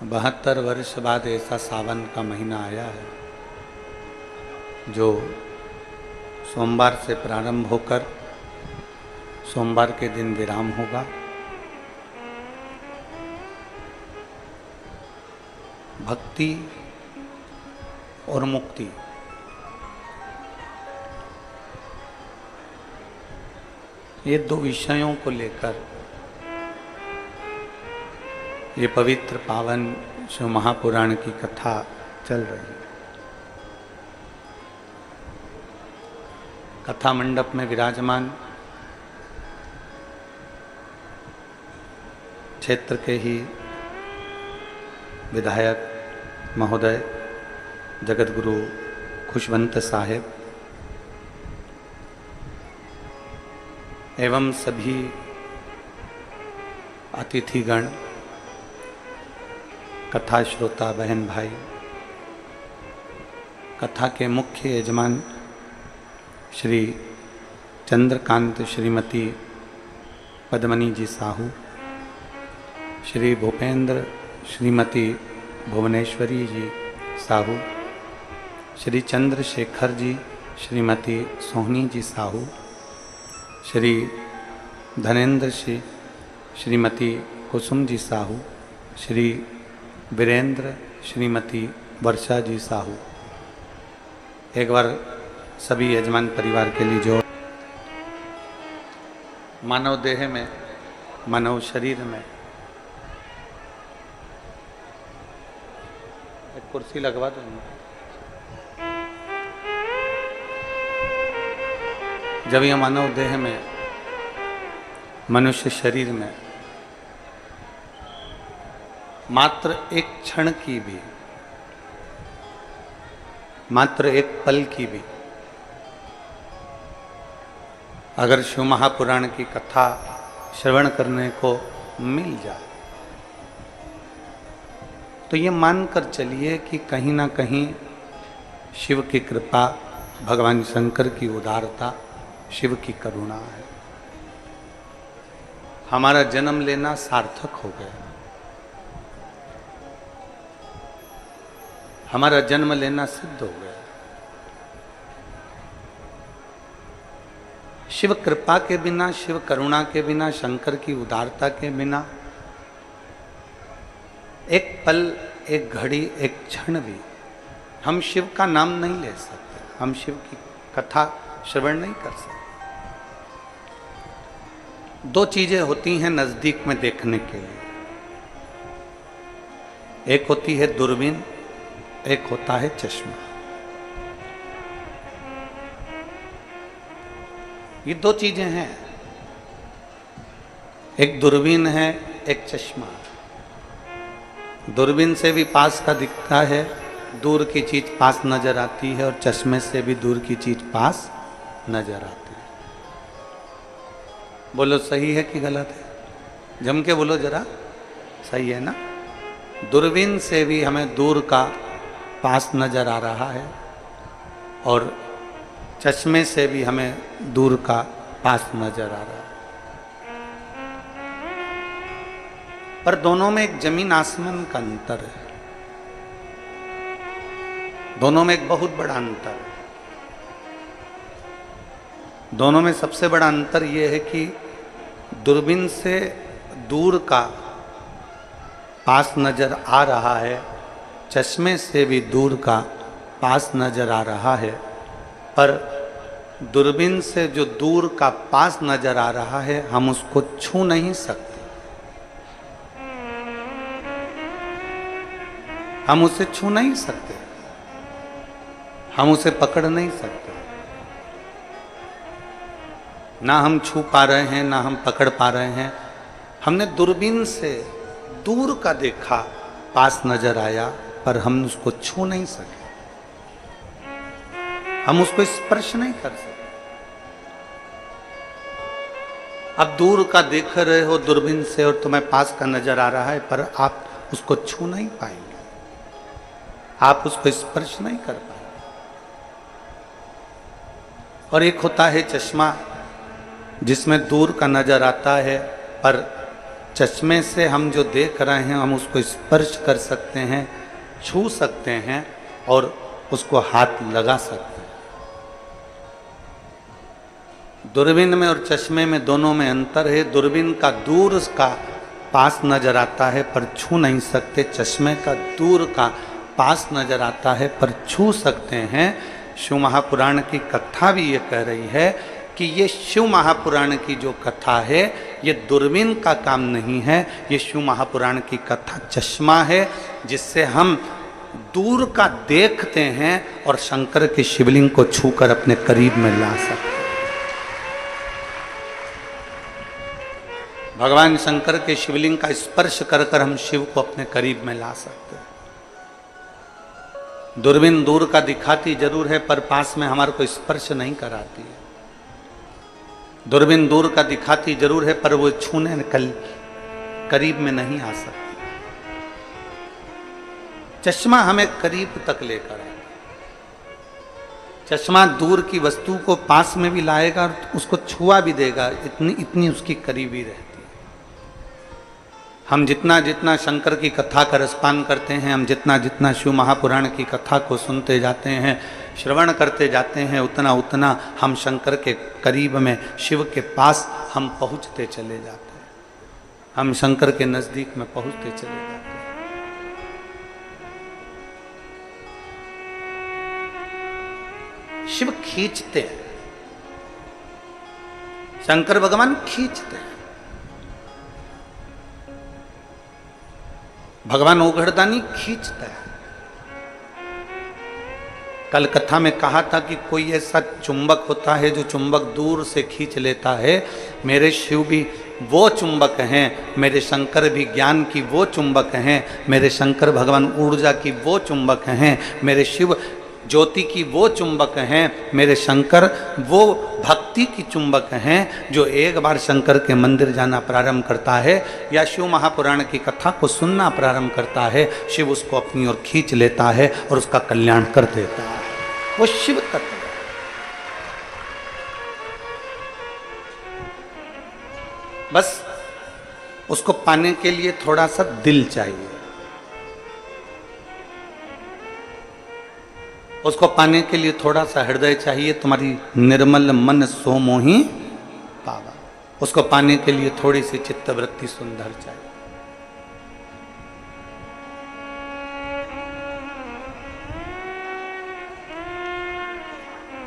72 वर्ष बाद ऐसा सावन का महीना आया है जो सोमवार से प्रारंभ होकर सोमवार के दिन विराम होगा। भक्ति और मुक्ति, ये दो विषयों को लेकर ये पवित्र पावन शिव महापुराण की कथा चल रही है। कथा मंडप में विराजमान क्षेत्र के ही विधायक महोदय जगत गुरु खुशवंत साहेब एवं सभी अतिथिगण, कथा श्रोता बहन भाई, कथा के मुख्य यजमान श्री चंद्रकांत श्रीमती पद्मनी जी साहू, श्री भूपेंद्र श्रीमती भुवनेश्वरी जी साहू, श्री चंद्रशेखर जी श्रीमती सोहनी जी साहू, श्री धनेन्द्र श्रीमती कुसुम जी साहू, श्री वीरेंद्र श्रीमती वर्षा जी साहू। एक बार सभी यजमान परिवार के लिए जो मानव देह में, मानव शरीर में एक कुर्सी लगवा दो। जब यह मानव देह में, मनुष्य शरीर में मात्र एक क्षण की भी, मात्र एक पल की भी अगर शिव महापुराण की कथा श्रवण करने को मिल जाए तो ये मानकर चलिए कि कहीं ना कहीं शिव की कृपा, भगवान शंकर की उदारता, शिव की करुणा है। हमारा जन्म लेना सार्थक हो गया। हमारा जन्म लेना सिद्ध हो गया। शिव कृपा के बिना, शिव करुणा के बिना, शंकर की उदारता के बिना एक पल, एक घड़ी, एक क्षण भी हम शिव का नाम नहीं ले सकते, हम शिव की कथा श्रवण नहीं कर सकते। दो चीजें होती हैं नजदीक में देखने के लिए, एक होती है दूरबीन, एक होता है चश्मा। ये दो चीजें हैं, एक दूरबीन है, एक चश्मा। दूरबीन से भी पास का दिखता है, दूर की चीज पास नजर आती है, और चश्मे से भी दूर की चीज पास नजर आती है। बोलो सही है कि गलत है? जम के बोलो जरा, सही है ना? दूरबीन से भी हमें दूर का पास नजर आ रहा है, और चश्मे से भी हमें दूर का पास नजर आ रहा है। पर दोनों में एक जमीन आसमान का अंतर है, दोनों में एक बहुत बड़ा अंतर है। दोनों में सबसे बड़ा अंतर यह है कि दूरबीन से दूर का पास नजर आ रहा है, चश्मे से भी दूर का पास नजर आ रहा है, पर दूरबीन से जो दूर का पास नजर आ रहा है हम उसको छू नहीं सकते। हम उसे छू नहीं सकते, हम उसे पकड़ नहीं सकते, ना हम छू पा रहे हैं ना हम पकड़ पा रहे हैं। हमने दूरबीन से दूर का देखा, पास नजर आया, पर हम उसको छू नहीं सके, हम उसको स्पर्श नहीं कर सके। अब दूर का देख रहे हो दूरबीन से और तुम्हें पास का नजर आ रहा है, पर आप उसको छू नहीं पाएंगे, आप उसको स्पर्श नहीं कर पाएंगे। और एक होता है चश्मा, जिसमें दूर का नजर आता है, पर चश्मे से हम जो देख रहे हैं हम उसको स्पर्श कर सकते हैं, छू सकते हैं और उसको हाथ लगा सकते हैं। दूरबीन में और चश्मे में दोनों में अंतर है। दूरबीन का दूर का पास नजर आता है पर छू नहीं सकते, चश्मे का दूर का पास नजर आता है पर छू सकते हैं। शिव महापुराण की कथा भी ये कह रही है कि ये शिव महापुराण की जो कथा है ये दूरबीन का काम नहीं है, ये शिव महापुराण की कथा चश्मा है, जिससे हम दूर का देखते हैं और शंकर के शिवलिंग को छूकर अपने करीब में ला सकते हैं। भगवान शंकर के शिवलिंग का स्पर्श कर कर हम शिव को अपने करीब में ला सकते हैं। दूरबीन दूर का दिखाती जरूर है पर पास में हमारे को स्पर्श नहीं कराती है। दूरबीन दूर का दिखाती जरूर है पर वो छूने करीब में नहीं आ सकती। चश्मा हमें करीब तक लेकर आएगा। चश्मा दूर की वस्तु को पास में भी लाएगा और उसको छुआ भी देगा, इतनी उसकी करीबी रहती है। हम जितना जितना शंकर की कथा का रसपान करते हैं, हम जितना जितना शिव महापुराण की कथा को सुनते जाते हैं, श्रवण करते जाते हैं, उतना उतना हम शंकर के करीब में, शिव के पास हम पहुंचते चले जाते हैं, हम शंकर के नजदीक में पहुंचते चले जाते हैं। शिव खींचते हैं, शंकर भगवान खींचते हैं। भगवान ओघड़दानी खींचता है। कल कथा में कहा था कि कोई ऐसा चुंबक होता है जो चुंबक दूर से खींच लेता है। मेरे शिव भी वो चुंबक हैं, मेरे शंकर भी ज्ञान की वो चुंबक हैं, मेरे शंकर भगवान ऊर्जा की वो चुंबक हैं, मेरे शिव ज्योति की वो चुंबक हैं, मेरे शंकर वो भक्ति की चुंबक हैं। जो एक बार शंकर के मंदिर जाना प्रारंभ करता है या शिव महापुराण की कथा को सुनना प्रारंभ करता है, शिव उसको अपनी ओर खींच लेता है और उसका कल्याण कर देता है। वो शिव तत्व है। बस उसको पाने के लिए थोड़ा सा दिल चाहिए, उसको पाने के लिए थोड़ा सा हृदय चाहिए। तुम्हारी निर्मल मन सो मोहि पावा, उसको पाने के लिए थोड़ी सी चित्तवृत्ति सुंदर चाहिए।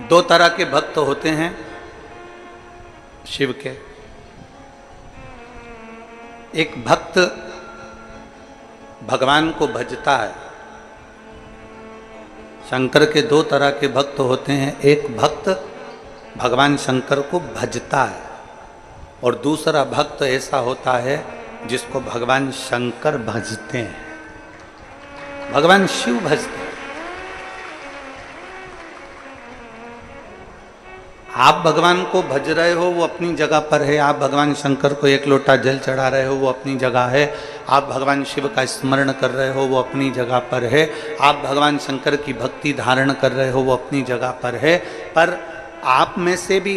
दो तरह के भक्त होते हैं शिव के। एक भक्त भगवान को भजता है। शंकर के दो तरह के भक्त होते हैं, एक भक्त भगवान शंकर को भजता है और दूसरा भक्त ऐसा होता है जिसको भगवान शंकर भजते हैं, भगवान शिव भजते हैं। आप भगवान को भज रहे हो वो अपनी जगह पर है, आप भगवान शंकर को एक लोटा जल चढ़ा रहे हो वो अपनी जगह है, आप भगवान शिव का स्मरण कर रहे हो वो अपनी जगह पर है, आप भगवान शंकर की भक्ति धारण कर रहे हो वो अपनी जगह पर है। पर आप में से भी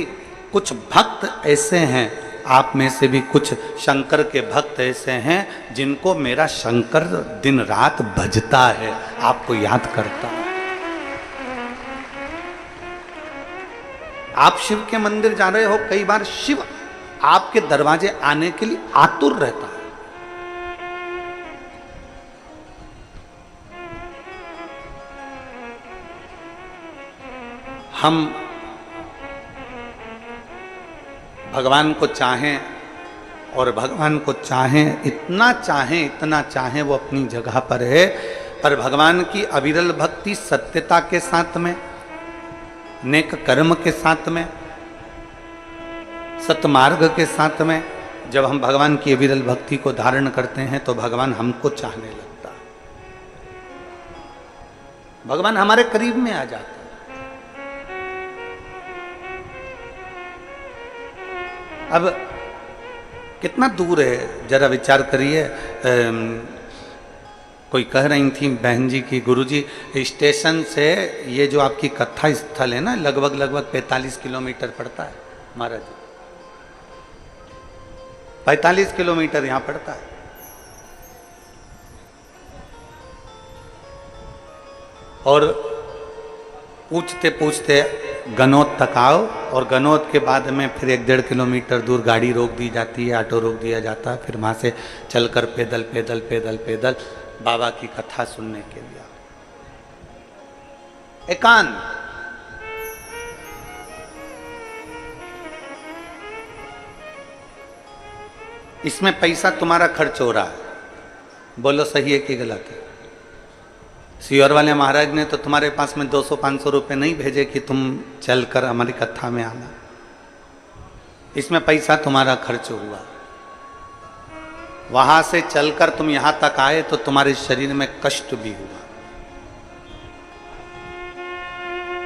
कुछ भक्त ऐसे हैं, आप में से भी कुछ शंकर के भक्त ऐसे हैं जिनको मेरा शंकर दिन रात भजता है, आपको याद करता है। आप शिव के मंदिर जा रहे हो, कई बार शिव आपके दरवाजे आने के लिए आतुर रहता है। हम भगवान को चाहें और भगवान को चाहें, इतना चाहें वो अपनी जगह पर है, पर भगवान की अविरल भक्ति सत्यता के साथ में, नेक कर्म के साथ में, सतमार्ग के साथ में जब हम भगवान की अविरल भक्ति को धारण करते हैं तो भगवान हमको चाहने लगता है, भगवान हमारे करीब में आ जाता है। अब कितना दूर है जरा विचार करिए। कोई कह रही थी बहन जी की गुरुजी स्टेशन से ये जो आपकी कथा स्थल है ना लगभग 45 किलोमीटर पड़ता है महाराज जी, 45 किलोमीटर यहां पड़ता है। और पूछते पूछते गनौत तक आओ और गनौत के बाद में फिर 1-1.5 किलोमीटर दूर गाड़ी रोक दी जाती है, ऑटो रोक दिया जाता है, फिर वहां से चलकर पैदल पैदल पैदल पैदल बाबा की कथा सुनने के लिए एकांत। इसमें पैसा तुम्हारा खर्च हो रहा है, बोलो सही है कि गलत है? सियोर वाले महाराज ने तो तुम्हारे पास में 200-500 रुपए नहीं भेजे कि तुम चलकर हमारी कथा में आना, इसमें पैसा तुम्हारा खर्च हुआ। वहां से चलकर तुम यहां तक आए तो तुम्हारे शरीर में कष्ट भी हुआ,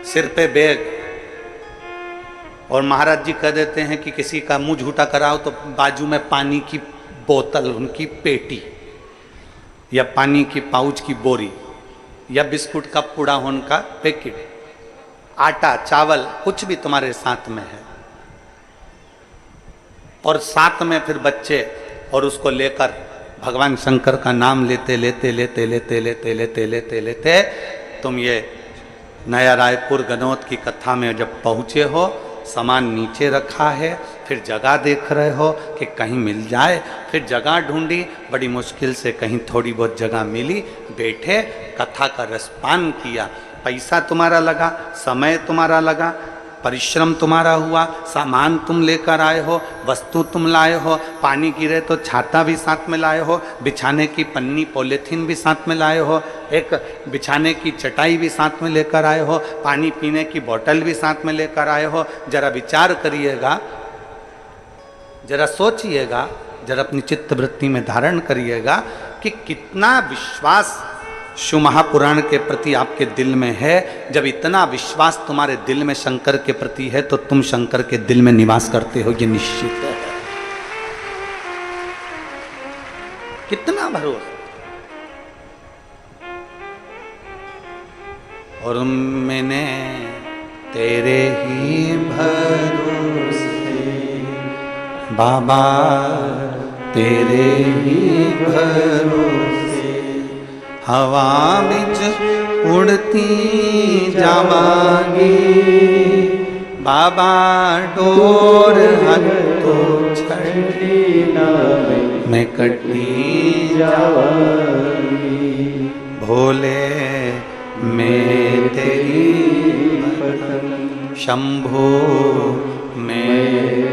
सिर पे बैग, और महाराज जी कह देते हैं कि किसी का मुंह झूठा कराओ तो बाजू में पानी की बोतल, उनकी पेटी या पानी की पाउच की बोरी या बिस्कुट का पूड़ा होने का पैकेट, आटा चावल कुछ भी तुम्हारे साथ में है, और साथ में फिर बच्चे, और उसको लेकर भगवान शंकर का नाम लेते लेते लेते लेते लेते लेते लेते लेते तुम ये नया रायपुर गनौत की कथा में जब पहुंचे हो, सामान नीचे रखा है, फिर जगह देख रहे हो कि कहीं मिल जाए, फिर जगह ढूंढी, बड़ी मुश्किल से कहीं थोड़ी बहुत जगह मिली, बैठे कथा का रसपान किया। पैसा तुम्हारा लगा, समय तुम्हारा लगा, परिश्रम तुम्हारा हुआ, सामान तुम लेकर आए हो, वस्तु तुम लाए हो, पानी गिरे तो छाता भी साथ में लाए हो, बिछाने की पन्नी पॉलीथीन भी साथ में लाए हो, एक बिछाने की चटाई भी साथ में लेकर आए हो, पानी पीने की बोतल भी साथ में लेकर आए हो। जरा विचार करिएगा, जरा सोचिएगा, जरा अपनी चित्त वृत्ति में धारण करिएगा कि कितना विश्वास शिव महापुराण के प्रति आपके दिल में है। जब इतना विश्वास तुम्हारे दिल में शंकर के प्रति है तो तुम शंकर के दिल में निवास करते हो, ये निश्चित है। कितना भरोसा। और मैंने तेरे ही भरोसे बाबा, तेरे ही भरोसे हवा बिच उड़ती जावांगी, बाबा डोर हथो छड़ी मैं कटी जावांगी, भोले मैं तेरी पतंग, शंभो मैं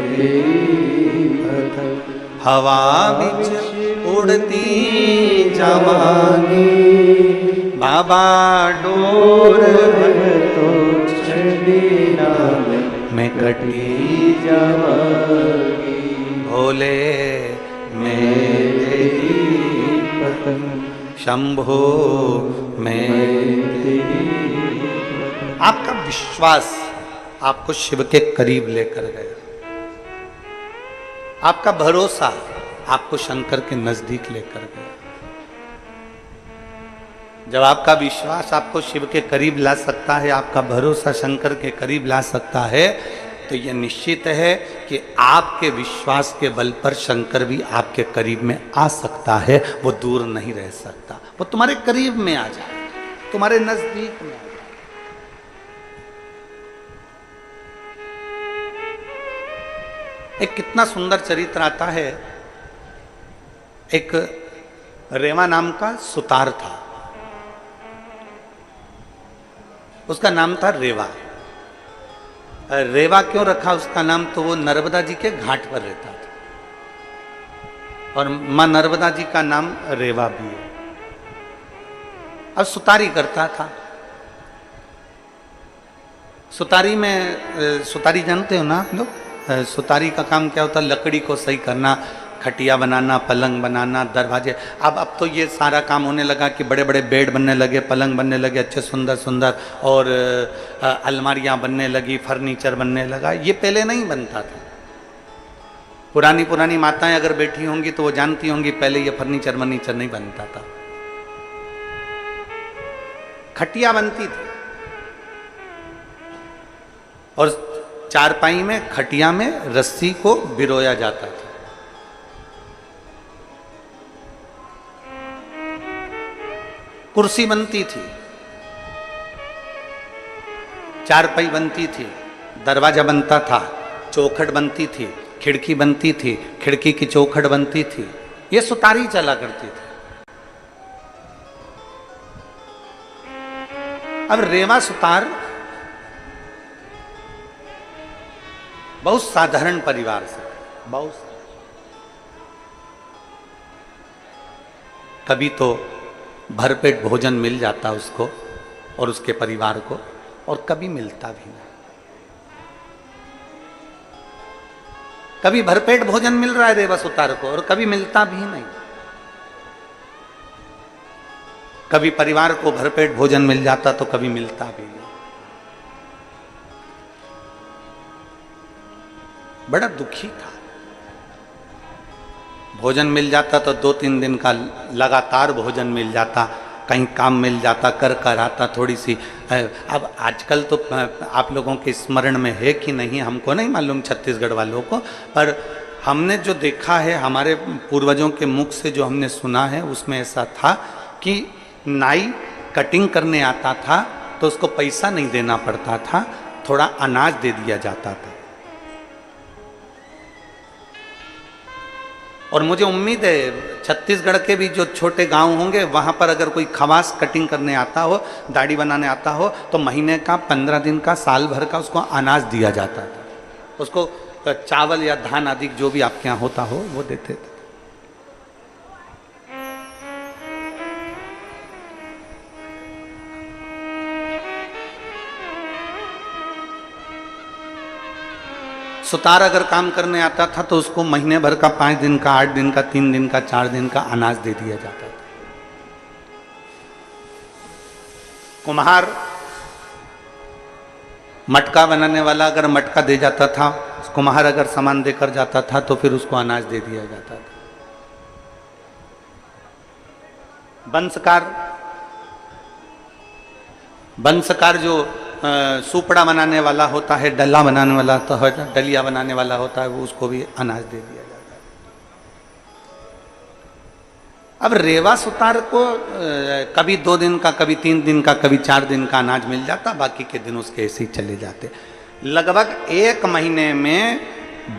तेरी पतंग, हवा बिच उड़ती जावांगी, बाबा डोर तो छड़ी मैं कटी जावांगी, भोले मैं तेरी पतंग, शंभो मैं तेरी। आपका विश्वास आपको शिव के करीब लेकर गया, आपका भरोसा आपको शंकर के नजदीक लेकर गया। जब आपका विश्वास आपको शिव के करीब ला सकता है, आपका भरोसा शंकर के करीब ला सकता है, तो यह निश्चित है कि आपके विश्वास के बल पर शंकर भी आपके करीब में आ सकता है। वो दूर नहीं रह सकता, वो तुम्हारे करीब में आ जाए, तुम्हारे नजदीक में आ जाए। एक कितना सुंदर चरित्र आता है। एक रेवा नाम का सुतार था, उसका नाम था रेवा। रेवा क्यों रखा उसका नाम? तो वो नर्मदा जी के घाट पर रहता था और मां नर्मदा जी का नाम रेवा भी है। अब सुतारी करता था। सुतारी में, सुतारी जानते हो ना आप लोग? सुतारी का काम क्या होता है? लकड़ी को सही करना, खटिया बनाना, पलंग बनाना, दरवाजे। अब तो ये सारा काम होने लगा कि बड़े बड़े बेड बनने लगे, पलंग बनने लगे अच्छे सुंदर सुंदर, और अलमारियां बनने लगी, फर्नीचर बनने लगा। ये पहले नहीं बनता था। पुरानी पुरानी माताएं अगर बैठी होंगी तो वो जानती होंगी पहले ये फर्नीचर वर्नीचर नहीं बनता था। खटिया बनती थी और चारपाई में, खटिया में रस्सी को बिरोया जाता था। कुर्सी बनती थी, चारपाई बनती थी, दरवाजा बनता था, चौखट बनती थी, खिड़की बनती थी, खिड़की की चौखट बनती थी। ये सुतारी चला करती थी। अब रेवा सुतार बहुत साधारण परिवार से, बहुत कभी तो भरपेट भोजन मिल जाता उसको और उसके परिवार को, और कभी मिलता भी नहीं। कभी भरपेट भोजन मिल रहा है रेवा सुतार को और कभी मिलता भी नहीं। कभी परिवार को भरपेट भोजन मिल जाता तो कभी मिलता भी नहीं। बड़ा दुखी था। भोजन मिल जाता तो 2-3 दिन का लगातार भोजन मिल जाता, कहीं काम मिल जाता, कर कर आता थोड़ी सी। अब आजकल तो आप लोगों के स्मरण में है कि नहीं हमको नहीं मालूम, छत्तीसगढ़ वालों को, पर हमने जो देखा है, हमारे पूर्वजों के मुख से जो हमने सुना है, उसमें ऐसा था कि नाई कटिंग करने आता था तो उसको पैसा नहीं देना पड़ता था, थोड़ा अनाज दे दिया जाता था। और मुझे उम्मीद है छत्तीसगढ़ के भी जो छोटे गांव होंगे वहां पर अगर कोई खवास कटिंग करने आता हो, दाढ़ी बनाने आता हो, तो महीने का, 15 दिन का, साल भर का उसको अनाज दिया जाता था। उसको चावल या धान आदि जो भी आपके यहाँ होता हो वो देते थे। सुतार अगर काम करने आता था तो उसको महीने भर का, 5 दिन का, 8 दिन का, 3 दिन का, 4 दिन का अनाज दे दिया जाता था। कुम्हार, मटका बनाने वाला अगर मटका दे जाता था, कुम्हार अगर सामान देकर जाता था तो फिर उसको अनाज दे दिया जाता था। बंसकार जो सुपड़ा बनाने वाला होता है, डल्ला बनाने वाला तो है, डलिया बनाने वाला होता है, वो उसको भी अनाज दे दिया जाता है। अब रेवा सुतार को कभी 2 दिन का, कभी 3 दिन का, कभी 4 दिन का अनाज मिल जाता, बाकी के दिन उसके ऐसे ही चले जाते। लगभग 1 महीने में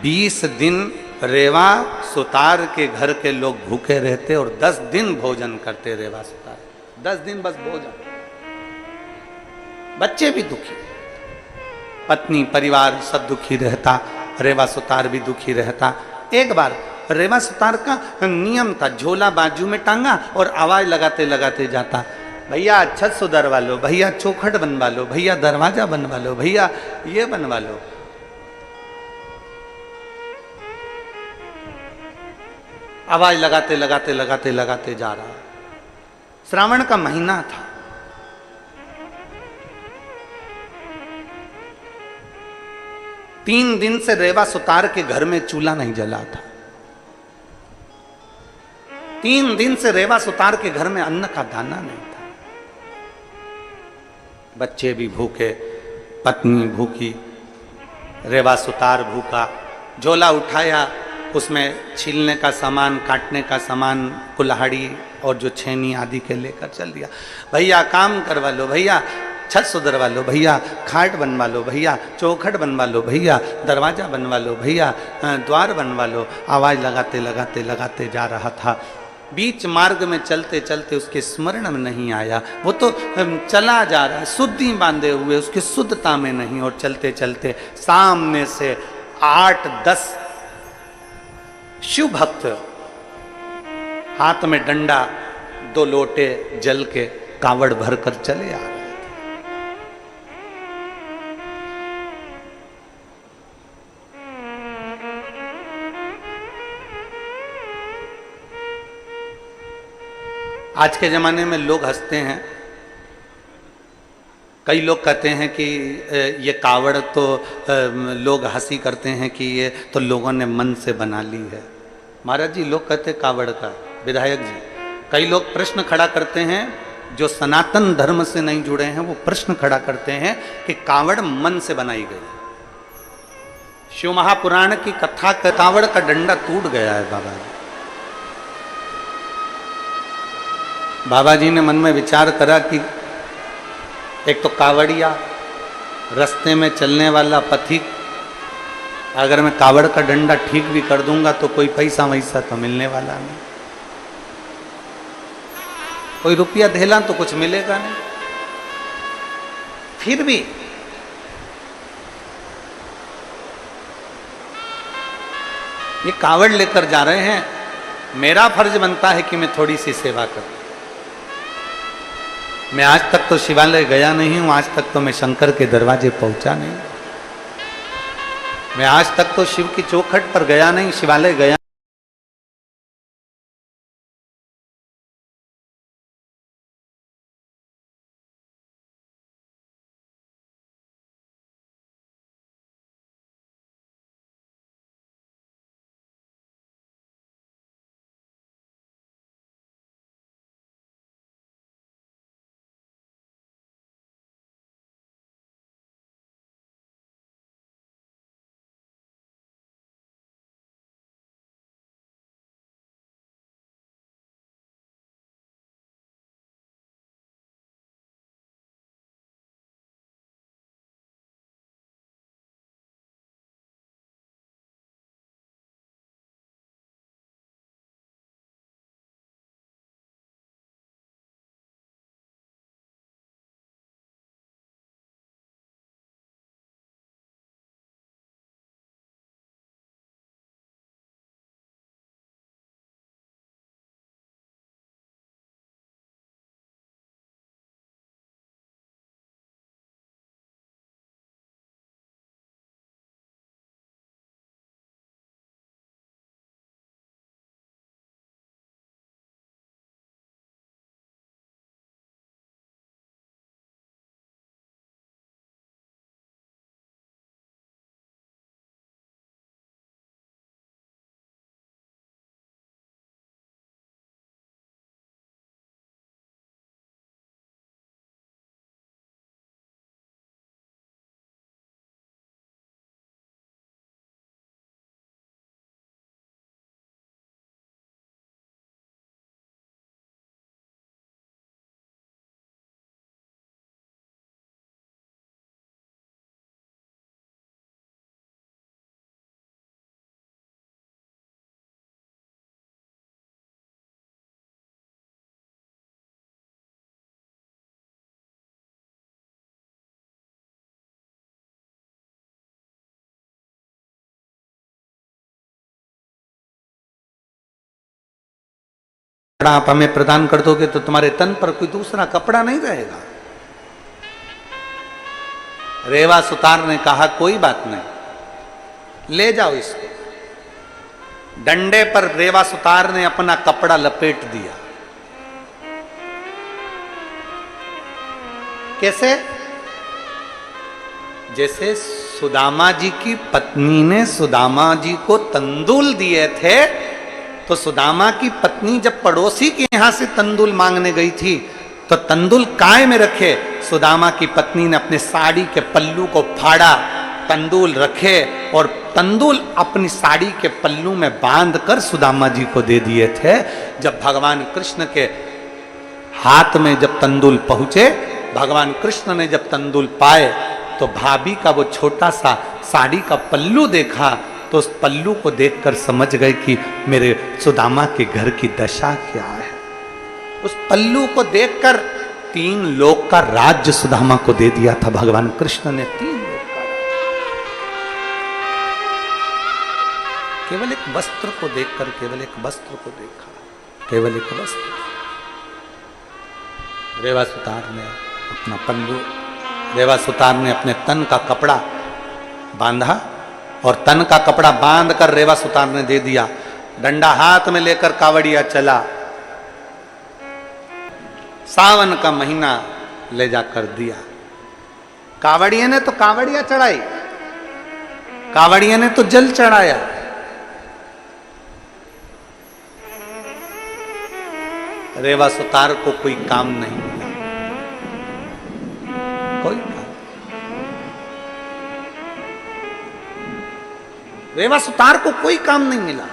20 दिन रेवा सुतार के घर के लोग भूखे रहते और 10 दिन भोजन करते। रेवा सुतार 10 दिन बस भोजन। बच्चे भी दुखी, पत्नी, परिवार सब दुखी रहता, रेवा सुतार भी दुखी रहता। एक बार रेवा सुतार का नियम था, झोला बाजू में टांगा और आवाज लगाते लगाते जाता, भैया छत सुधरवा लो, भैया चौखट बनवा लो, भैया दरवाजा बनवा लो, भैया ये बनवा लो। आवाज लगाते लगाते लगाते लगाते जा रहा। श्रावण का महीना था। तीन दिन से रेवा सुतार के घर में चूल्हा नहीं जला था। 3 दिन से रेवा सुतार के घर में अन्न का दाना नहीं था। बच्चे भी भूखे, पत्नी भूखी, रेवा सुतार भूखा। झोला उठाया, उसमें छीलने का सामान, काटने का सामान, कुल्हाड़ी और जो छेनी आदि के लेकर चल दिया। भैया काम करवा लो, भैया छत सुधरवा लो, भैया खाट बनवा लो, भैया चौखट बनवा लो, भैया दरवाजा बनवा लो, भैया द्वार बनवा लो। आवाज लगाते लगाते लगाते जा रहा था। बीच मार्ग में चलते चलते उसके स्मरण में नहीं आया, वो तो चला जा रहा है शुद्धि बांधे हुए, उसकी शुद्धता में नहीं। और चलते चलते सामने से 8-10 शिव भक्त, हाथ में डंडा, 2 लोटे जल के, कावड़ भरकर चले आ रहे थे। आज के जमाने में लोग हंसते हैं, कई लोग कहते हैं कि ये कावड़ तो लोग हंसी करते हैं कि ये तो लोगों ने मन से बना ली है। महाराज जी, लोग कहते हैं कावड़ का, विधायक जी, कई लोग प्रश्न खड़ा करते हैं, जो सनातन धर्म से नहीं जुड़े हैं वो प्रश्न खड़ा करते हैं कि कावड़ मन से बनाई गई। शिव महापुराण की कथा का कावड़ का डंडा टूट गया है। बाबा जी ने मन में विचार करा कि एक तो कावड़िया, रास्ते में चलने वाला पथिक, अगर मैं कावड़ का डंडा ठीक भी कर दूंगा तो कोई पैसा वैसा तो मिलने वाला नहीं, कोई रुपया धेला तो कुछ मिलेगा नहीं। फिर भी ये कावड़ लेकर जा रहे हैं, मेरा फर्ज बनता है कि मैं थोड़ी सी सेवा करूं। मैं आज तक तो शिवालय गया नहीं हूं, आज तक तो मैं शंकर के दरवाजे पहुंचा नहीं, मैं आज तक तो शिव की चौखट पर गया नहीं, शिवालय गया। आप हमें प्रदान कर दोगे तो तुम्हारे तन पर कोई दूसरा कपड़ा नहीं रहेगा। रेवा सुतार ने कहा कोई बात नहीं, ले जाओ इसको। डंडे पर रेवा सुतार ने अपना कपड़ा लपेट दिया। कैसे? जैसे सुदामा जी की पत्नी ने सुदामा जी को तंदूल दिए थे, तो सुदामा की पत्नी जब पड़ोसी के यहां से तंदूल मांगने गई थी तो तंदूल काय में रखे, सुदामा की पत्नी ने अपने साड़ी के पल्लू को फाड़ा, तंदूल रखे और तंदूल अपनी साड़ी के पल्लू में बांधकर सुदामा जी को दे दिए थे। जब भगवान कृष्ण के हाथ में जब तंदूल पहुंचे, भगवान कृष्ण ने जब तंदूल पाए तो भाभी का वो छोटा सा साड़ी का पल्लू देखा तो उस पल्लू को देखकर समझ गए कि मेरे सुदामा के घर की दशा क्या है। उस पल्लू को देखकर 3 लोक का राज्य सुदामा को दे दिया था भगवान कृष्ण ने। 3 लोक का केवल एक वस्त्र को देखकर, केवल एक वस्त्र को देखा, केवल एक वस्त्र। रेवा सुतार ने अपना पल्लू, रेवा सुतार ने अपने तन का कपड़ा बांधा और तन का कपड़ा बांध कर रेवा सुतार ने दे दिया। डंडा हाथ में लेकर कावड़िया चला। सावन का महीना ले जाकर दिया। कावड़िया ने तो कावड़िया चढ़ाई, कावड़िया ने तो जल चढ़ाया। रेवा सुतार को कोई काम नहीं मिला, कोई काम। रेवा सुतार को कोई काम नहीं मिला।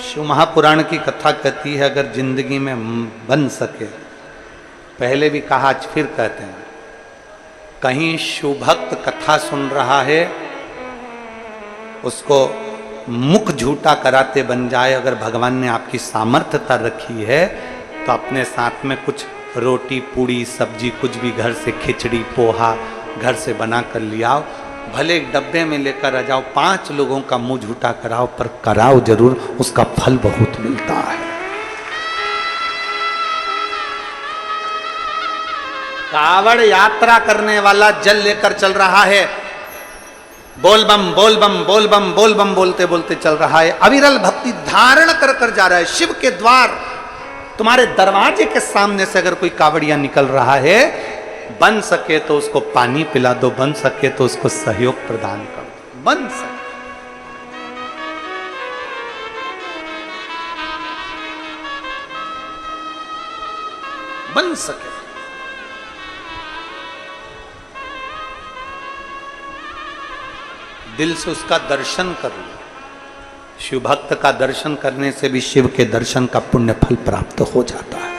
शिव महापुराण की कथा कहती है, अगर जिंदगी में बन सके, पहले भी कहा आज फिर कहते हैं, कहीं शिव भक्त कथा सुन रहा है, उसको मुख झूठा कराते बन जाए। अगर भगवान ने आपकी सामर्थ्यता रखी है तो अपने साथ में कुछ रोटी पूड़ी सब्जी कुछ भी घर से, खिचड़ी पोहा घर से बना कर लियाओ, भले एक डब्बे में लेकर आ जाओ, 5 लोगों का मुंह झूठा कराओ, पर कराओ जरूर, उसका फल बहुत मिलता है। कावड़ यात्रा करने वाला जल लेकर चल रहा है, बोल बम बोल बम बोल बम बोल बम बोलते बोलते चल रहा है, अविरल भक्ति धारण कर कर जा रहा है। शिव के द्वार, तुम्हारे दरवाजे के सामने से अगर कोई कावड़िया निकल रहा है, बन सके तो उसको पानी पिला दो, बन सके तो उसको सहयोग प्रदान कर दो, बन सके। बन सके दिल से उसका दर्शन कर लो। शिव भक्त का दर्शन करने से भी शिव के दर्शन का पुण्य फल प्राप्त हो जाता है।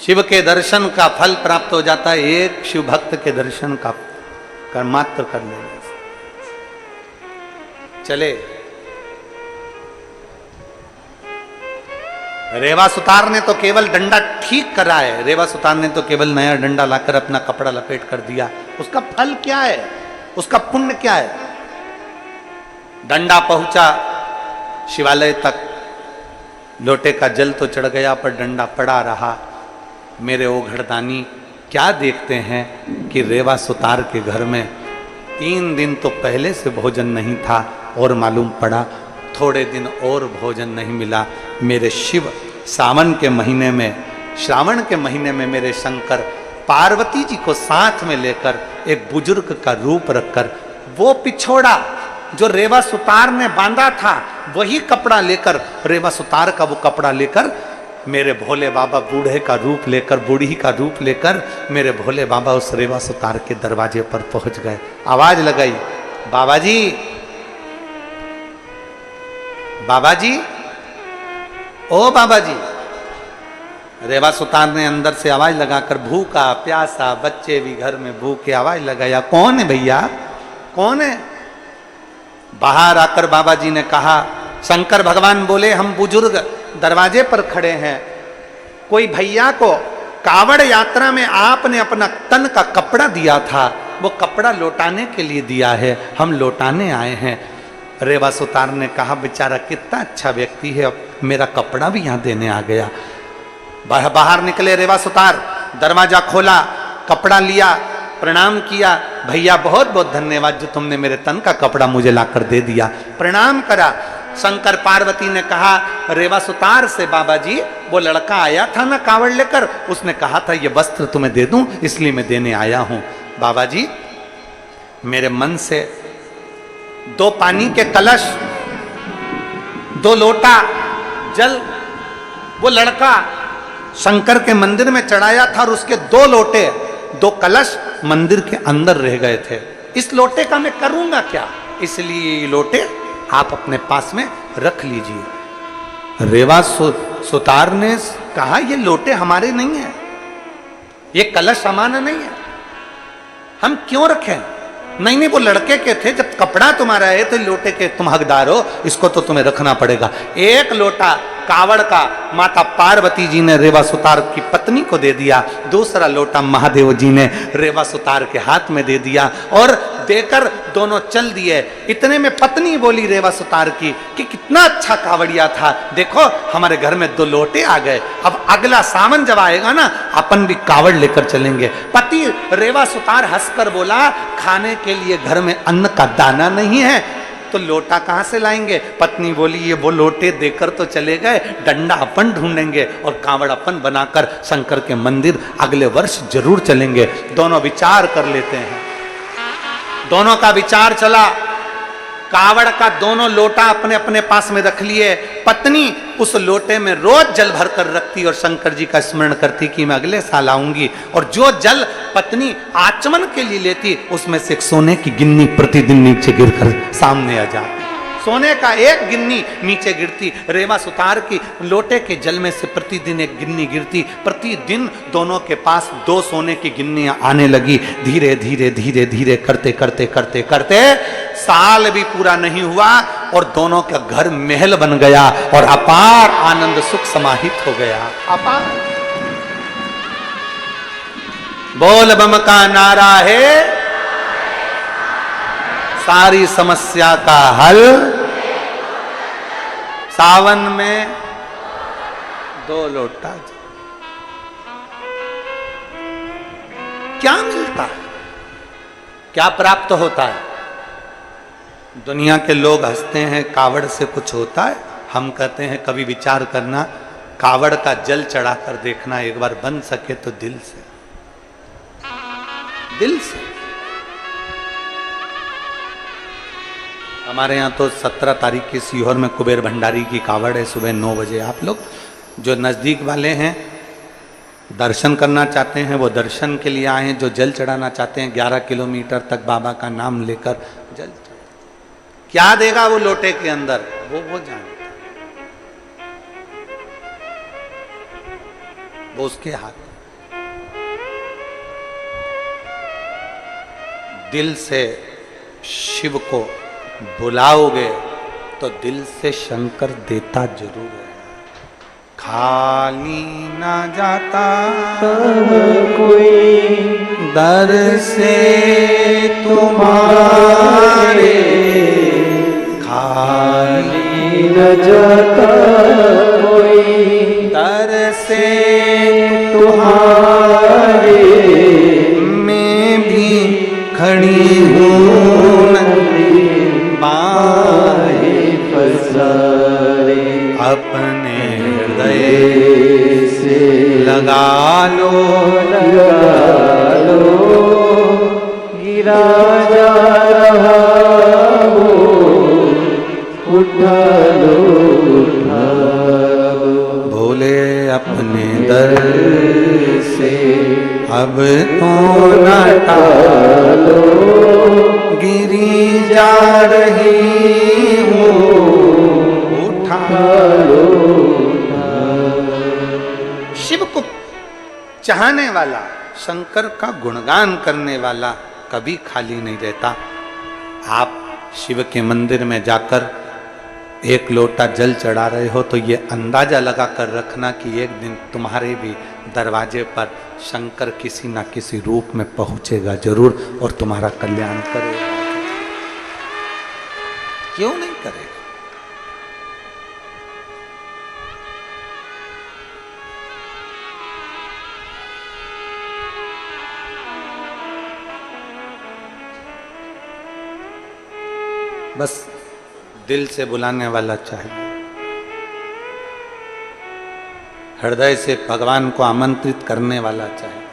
शिव के दर्शन का फल प्राप्त हो जाता है एक शिव भक्त के दर्शन का मात्र कर लेने से। चले, रेवा सुतार ने तो केवल डंडा ठीक करा है, रेवा सुतार ने तो केवल नया डंडा लाकर अपना कपड़ा लपेट कर दिया। उसका फल क्या है, उसका पुण्य क्या है? डंडा पहुंचा शिवालय तक, लोटे का जल तो चढ़ गया पर डंडा पड़ा रहा। मेरे ओघड़दानी क्या देखते हैं कि रेवा सुतार के घर में 3 दिन तो पहले से भोजन नहीं था और मालूम पड़ा थोड़े दिन और भोजन नहीं मिला। मेरे शिव सावन के महीने में, श्रावण के महीने में मेरे शंकर पार्वती जी को साथ में लेकर एक बुजुर्ग का रूप रखकर वो पिछोड़ा जो रेवा सुतार ने बांधा था वही कपड़ा लेकर, रेवा सुतार का वो कपड़ा लेकर मेरे भोले बाबा बूढ़े का रूप लेकर, बूढ़ी का रूप लेकर मेरे भोले बाबा उस रेवा सुतार के दरवाजे पर पहुंच गए। आवाज लगाई, बाबा जी, बाबा जी, ओ बाबा जी। रेवा सुतार ने अंदर से आवाज लगाकर, भूखा प्यासा बच्चे भी घर में भूखे, आवाज लगाया, कौन है भैया, कौन है? बाहर आकर बाबा जी ने कहा, शंकर भगवान बोले, हम बुजुर्ग दरवाजे पर खड़े हैं, कोई भैया को कावड़ यात्रा में आपने अपना तन का कपड़ा दिया था, वो कपड़ा लौटाने के लिए दिया है, हम लौटाने आए हैं। रेवा सुतार ने कहा, बेचारा कितना अच्छा व्यक्ति है, मेरा कपड़ा भी यहाँ देने आ गया। बाहर निकले रेवा सुतार, दरवाजा खोला, कपड़ा लिया, प्रणाम किया, भैया बहुत बहुत धन्यवाद जो तुमने मेरे तन का कपड़ा मुझे लाकर दे दिया, प्रणाम करा। शंकर पार्वती ने कहा रेवा सुतार से, बाबा जी वो लड़का आया था ना कावड़ लेकर, उसने कहा था ये वस्त्र तुम्हें दे दूं इसलिए मैं देने आया हूं। बाबा जी मेरे मन से 2 पानी के कलश, 2 लोटा जल वो लड़का शंकर के मंदिर में चढ़ाया था और उसके 2 लोटे 2 कलश मंदिर के अंदर रह गए थे। इस लोटे का मैं करूंगा क्या, इसलिए ये लोटे आप अपने पास में रख लीजिए। रेवा सुतार ने कहा ये लोटे हमारे नहीं है, ये कलश हमारा नहीं है, हम क्यों रखें? नहीं नहीं वो लड़के के थे, जब कपड़ा तुम्हारा है तो लोटे के तुम हकदार हो, इसको तो तुम्हें रखना पड़ेगा। 1 लोटा कावड़ का माता पार्वती जी ने रेवा सुतार की पत्नी को दे दिया, दूसरा लोटा महादेव जी ने रेवा सुतार के हाथ में दे दिया और देकर दोनों चल दिए। इतने में पत्नी बोली रेवा सुतार की कि कितना अच्छा कावड़िया था, देखो हमारे घर में 2 लोटे आ गए, अब अगला सावन जब आएगा ना अपन भी कावड़ लेकर चलेंगे। पति रेवा सुतार हंसकर बोला, खाने के लिए घर में अन्न का दाना नहीं है तो लोटा कहां से लाएंगे। पत्नी बोली, ये वो लोटे देकर तो चले गए, डंडा अपन ढूंढेंगे और कावड़ अपन बनाकर शंकर के मंदिर अगले वर्ष जरूर चलेंगे। दोनों विचार कर लेते हैं। दोनों का विचार चला, कावड़ का दोनों लोटा अपने अपने पास में रख लिए। पत्नी उस लोटे में रोज जल भर कर रखती और शंकर जी का स्मरण करती कि मैं अगले साल आऊंगी, और जो जल पत्नी आचमन के लिए लेती उसमें से एक सोने की गिन्नी प्रतिदिन नीचे गिरकर सामने आ जाती। सोने का एक गिन्नी नीचे गिरती, रेवा सुतार की लोटे के जल में से प्रतिदिन एक गिन्नी गिरती। प्रतिदिन दोनों के पास 2 सोने की गिन्नियां आने लगी। धीरे धीरे धीरे धीरे करते करते करते करते साल भी पूरा नहीं हुआ और दोनों का घर महल बन गया और अपार आनंद सुख समाहित हो गया। अपार बोल बम का नारा है, सारी समस्या का हल सावन में 2 लोटा। क्या मिलता है, क्या प्राप्त होता है? दुनिया के लोग हंसते हैं कावड़ से कुछ होता है, हम कहते हैं कभी विचार करना, कावड़ का जल चढ़ाकर देखना, एक बार बन सके तो दिल से, दिल से। हमारे यहाँ तो 17 तारीख की सीहोर में कुबेर भंडारी की कावड़ है, सुबह 9 बजे। आप लोग जो नज़दीक वाले हैं दर्शन करना चाहते हैं वो दर्शन के लिए आए हैं, जो जल चढ़ाना चाहते हैं 11 किलोमीटर तक बाबा का नाम लेकर जल क्या देगा वो लोटे के अंदर वो जानता, वो उसके हाथ। दिल से शिव को बुलाओगे तो दिल से शंकर देता जरूर है। खाली ना जाता कोई दर से तुम्हारे, खाली न जाता कोई दर से तुम्हारे, मैं भी खड़ी हूँ बाहें पसारे, अपने हृदय से लगा लो गिरा जा रहा हो, उठा लो भोले अपने दर से अब तो न टालो, गिरी जा रही हूँ उठा लो। शिव को चाहने वाला, शंकर का गुणगान करने वाला कभी खाली नहीं रहता। आप शिव के मंदिर में जाकर 1 लोटा जल चढ़ा रहे हो तो ये अंदाजा लगा कर रखना कि एक दिन तुम्हारे भी दरवाजे पर शंकर किसी ना किसी रूप में पहुंचेगा जरूर और तुम्हारा कल्याण करेगा। क्यों नहीं करेगा? बस दिल से बुलाने वाला चाहिए, हृदय से भगवान को आमंत्रित करने वाला चाहिए।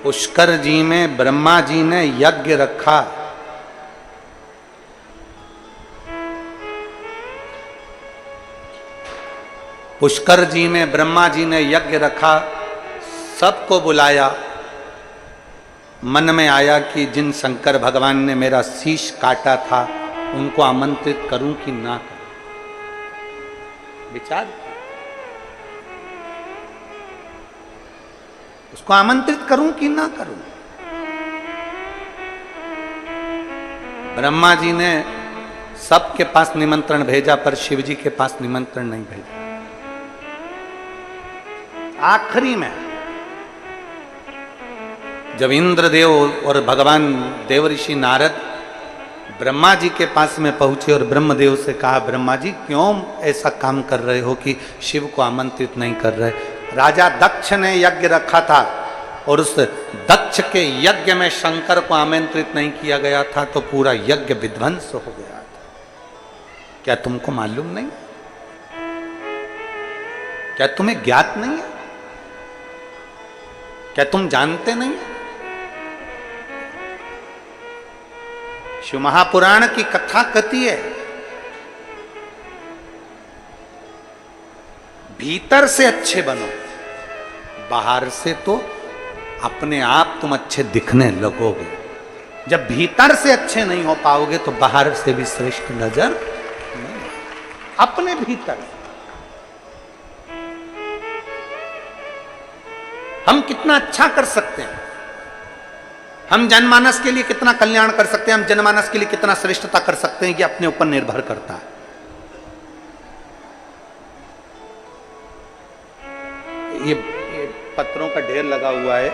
पुष्कर जी में ब्रह्मा जी ने यज्ञ रखा, पुष्कर जी में ब्रह्मा जी ने यज्ञ रखा, सबको बुलाया। मन में आया कि जिन शंकर भगवान ने मेरा शीश काटा था उनको आमंत्रित करूं कि ना करूं। विचार, उसको आमंत्रित करूं कि ना करूं। ब्रह्मा जी ने सबके पास निमंत्रण भेजा पर शिव जी के पास निमंत्रण नहीं भेजा। आखिरी में जब इंद्रदेव और भगवान देवऋषि नारद ब्रह्मा जी के पास में पहुंचे और ब्रह्मदेव से कहा, ब्रह्मा जी क्यों ऐसा काम कर रहे हो कि शिव को आमंत्रित नहीं कर रहे। राजा दक्ष ने यज्ञ रखा था और उस दक्ष के यज्ञ में शंकर को आमंत्रित नहीं किया गया था तो पूरा यज्ञ विध्वंस हो गया था। क्या तुमको मालूम नहीं? क्या तुम्हें ज्ञात नहीं है? क्या तुम जानते नहीं? शिव महापुराण की कथा कहती है, भीतर से अच्छे बनो, बाहर से तो अपने आप तुम अच्छे दिखने लगोगे। जब भीतर से अच्छे नहीं हो पाओगे तो बाहर से भी श्रेष्ठ नजर नहीं। अपने भीतर हम कितना अच्छा कर सकते हैं, हम जनमानस के लिए कितना कल्याण कर सकते हैं, हम जनमानस के लिए कितना श्रेष्ठता कर सकते हैं, ये अपने ऊपर निर्भर करता है। ये पत्रों का ढेर लगा हुआ है,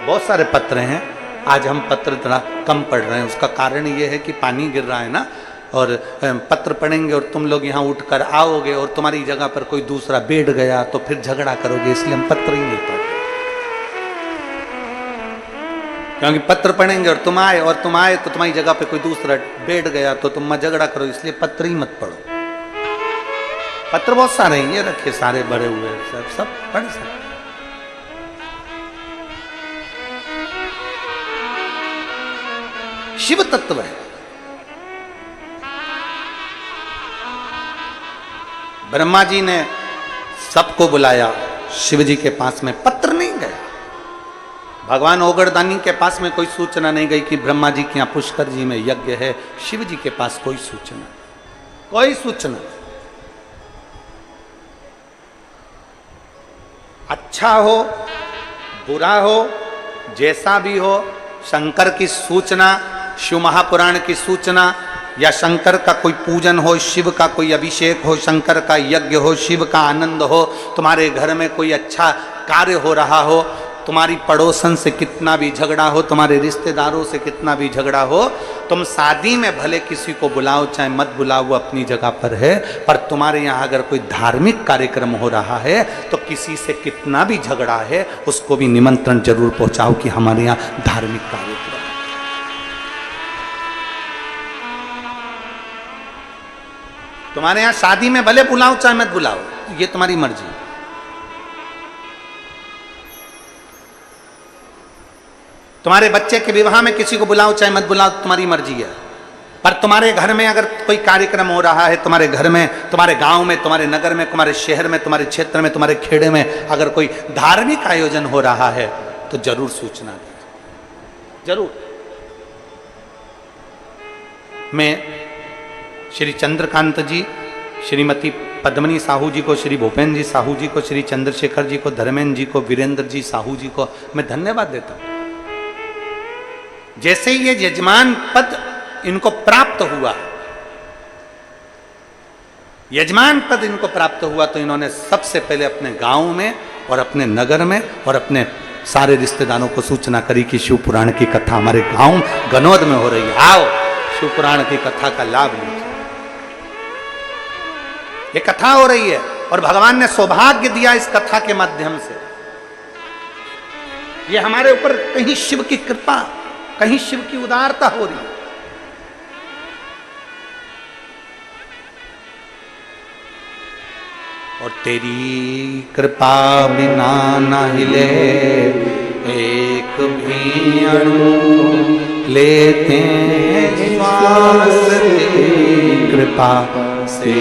बहुत सारे पत्र हैं। आज हम पत्र थोड़ा कम पढ़ रहे हैं, उसका कारण ये है कि पानी गिर रहा है ना, और पत्र पढ़ेंगे और तुम लोग यहाँ उठकर आओगे और तुम्हारी जगह पर कोई दूसरा बैठ गया तो फिर झगड़ा करोगे, इसलिए हम पत्र ही नहीं पढ़। क्योंकि पत्र पढ़ेंगे और तुम आए तो तुम्हारी जगह पे कोई दूसरा बैठ गया तो तुम मत झगड़ा करो, इसलिए पत्र ही मत पढ़ो। पत्र बहुत सारे हैं, ये रखे सारे भरे हुए, सब पढ़ सकते। शिव तत्व है। ब्रह्मा जी ने सबको बुलाया, शिव जी के पास में पत्र नहीं गया। भगवान ओगरदानी के पास में कोई सूचना नहीं गई कि ब्रह्मा जी के यहाँ पुष्कर जी में यज्ञ है। शिव जी के पास कोई सूचना। अच्छा हो बुरा हो जैसा भी हो, शंकर की सूचना, शिव महापुराण की सूचना, या शंकर का कोई पूजन हो, शिव का कोई अभिषेक हो, शंकर का यज्ञ हो, शिव का आनंद हो, तुम्हारे घर में कोई अच्छा कार्य हो रहा हो, तुम्हारी पड़ोसन से कितना भी झगड़ा हो, तुम्हारे रिश्तेदारों से कितना भी झगड़ा हो, तुम शादी में भले किसी को बुलाओ चाहे मत बुलाओ, वो अपनी जगह पर है, पर तुम्हारे यहाँ अगर कोई धार्मिक कार्यक्रम हो रहा है तो किसी से कितना भी झगड़ा है उसको भी निमंत्रण जरूर पहुंचाओ कि हमारे यहाँ धार्मिक कार्यक्रम। तुम्हारे यहाँ शादी में भले बुलाओ चाहे मत बुलाओ, ये तुम्हारी मर्जी। तुम्हारे बच्चे के विवाह में किसी को बुलाओ चाहे मत बुलाओ, तुम्हारी मर्जी है। पर तुम्हारे घर में अगर कोई कार्यक्रम हो रहा है, तुम्हारे घर में, तुम्हारे गांव में, तुम्हारे नगर में, तुम्हारे शहर में, तुम्हारे क्षेत्र में, तुम्हारे खेड़े में अगर कोई धार्मिक आयोजन हो रहा है तो जरूर सूचना दीजिए, जरूर। मैं श्री चंद्रकांत जी, श्रीमती पद्मनी साहू जी को, श्री भूपेन्द्र जी साहू जी को, श्री चंद्रशेखर जी को, धर्मेंद्र जी को, वीरेंद्र जी साहू जी को मैं धन्यवाद देता हूं। जैसे ये यजमान पद इनको प्राप्त हुआ, यजमान पद इनको प्राप्त हुआ, तो इन्होंने सबसे पहले अपने गांव में और अपने नगर में और अपने सारे रिश्तेदारों को सूचना करी कि शिव पुराण की कथा हमारे गांव गनौद में हो रही है, आओ शिव पुराण की कथा का लाभ लीजिए। ये कथा हो रही है और भगवान ने सौभाग्य दिया इस कथा के माध्यम से। ये हमारे ऊपर कहीं शिव की कृपा, कहीं शिव की उदारता हो रही है। और तेरी कृपा बिना न हिले एक भी अणु, लेते श्वास तेरी कृपा से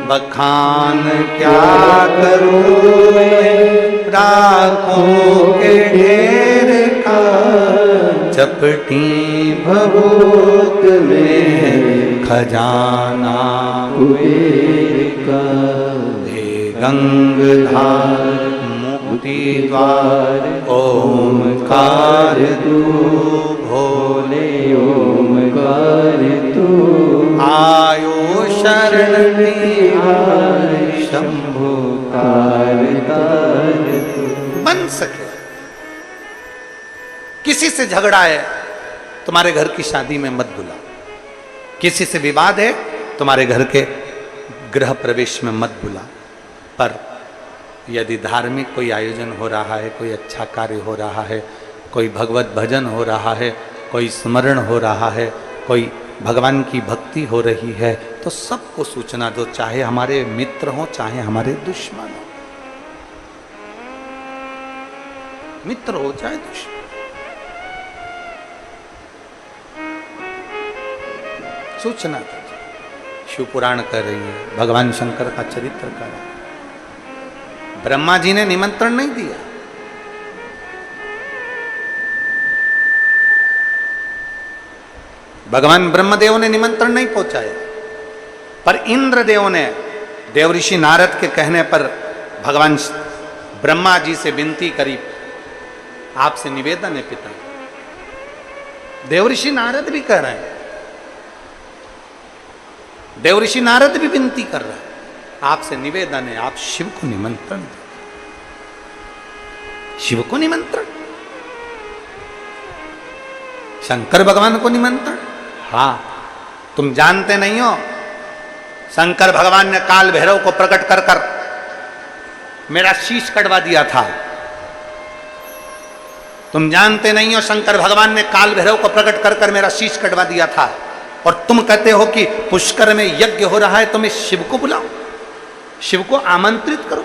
बखान क्या करूं मैं राखों के ढेर का, चपटी भभूत में खजाना कुबेर का। हे गंगाधार मुक्ति द्वार ओमकार तू भोले ओमकार चरण तिहारे शंभु कारतार बन सके। किसी से झगड़ा है तुम्हारे घर की शादी में मत बुलाओ, किसी से विवाद है तुम्हारे घर के गृह प्रवेश में मत बुलाओ। पर यदि धार्मिक कोई आयोजन हो रहा है, कोई अच्छा कार्य हो रहा है, कोई भगवत भजन हो रहा है, कोई स्मरण हो रहा है, कोई भगवान की भक्ति हो रही है, तो सबको सूचना दो, चाहे हमारे मित्र हो चाहे हमारे दुश्मन हो, मित्र हो चाहे दुश्मन। सूचना दो। शिव पुराण कर रही है, भगवान शंकर का चरित्र कर रहा है। ब्रह्मा जी ने निमंत्रण नहीं दिया, भगवान ब्रह्मदेव ने निमंत्रण नहीं पहुंचाया, पर इंद्रदेव ने देवऋषि नारद के कहने पर भगवान ब्रह्मा जी से विनती करी, आपसे निवेदन है पिता। देवऋषि नारद भी कह रहे हैं, देवऋषि नारद भी विनती कर रहे हैं, आपसे निवेदन है आप शिव को निमंत्रण दें। शिव को निमंत्रण, शंकर भगवान को निमंत्रण। हाँ, तुम जानते नहीं हो, शंकर भगवान ने काल भैरव को प्रकट कर कर मेरा शीश कटवा दिया था। तुम जानते नहीं हो, शंकर भगवान ने काल भैरव को प्रकट कर कर मेरा शीश कटवा दिया था। और तुम कहते हो कि पुष्कर में यज्ञ हो रहा है, तुम्हें शिव को बुलाओ, शिव को आमंत्रित करो।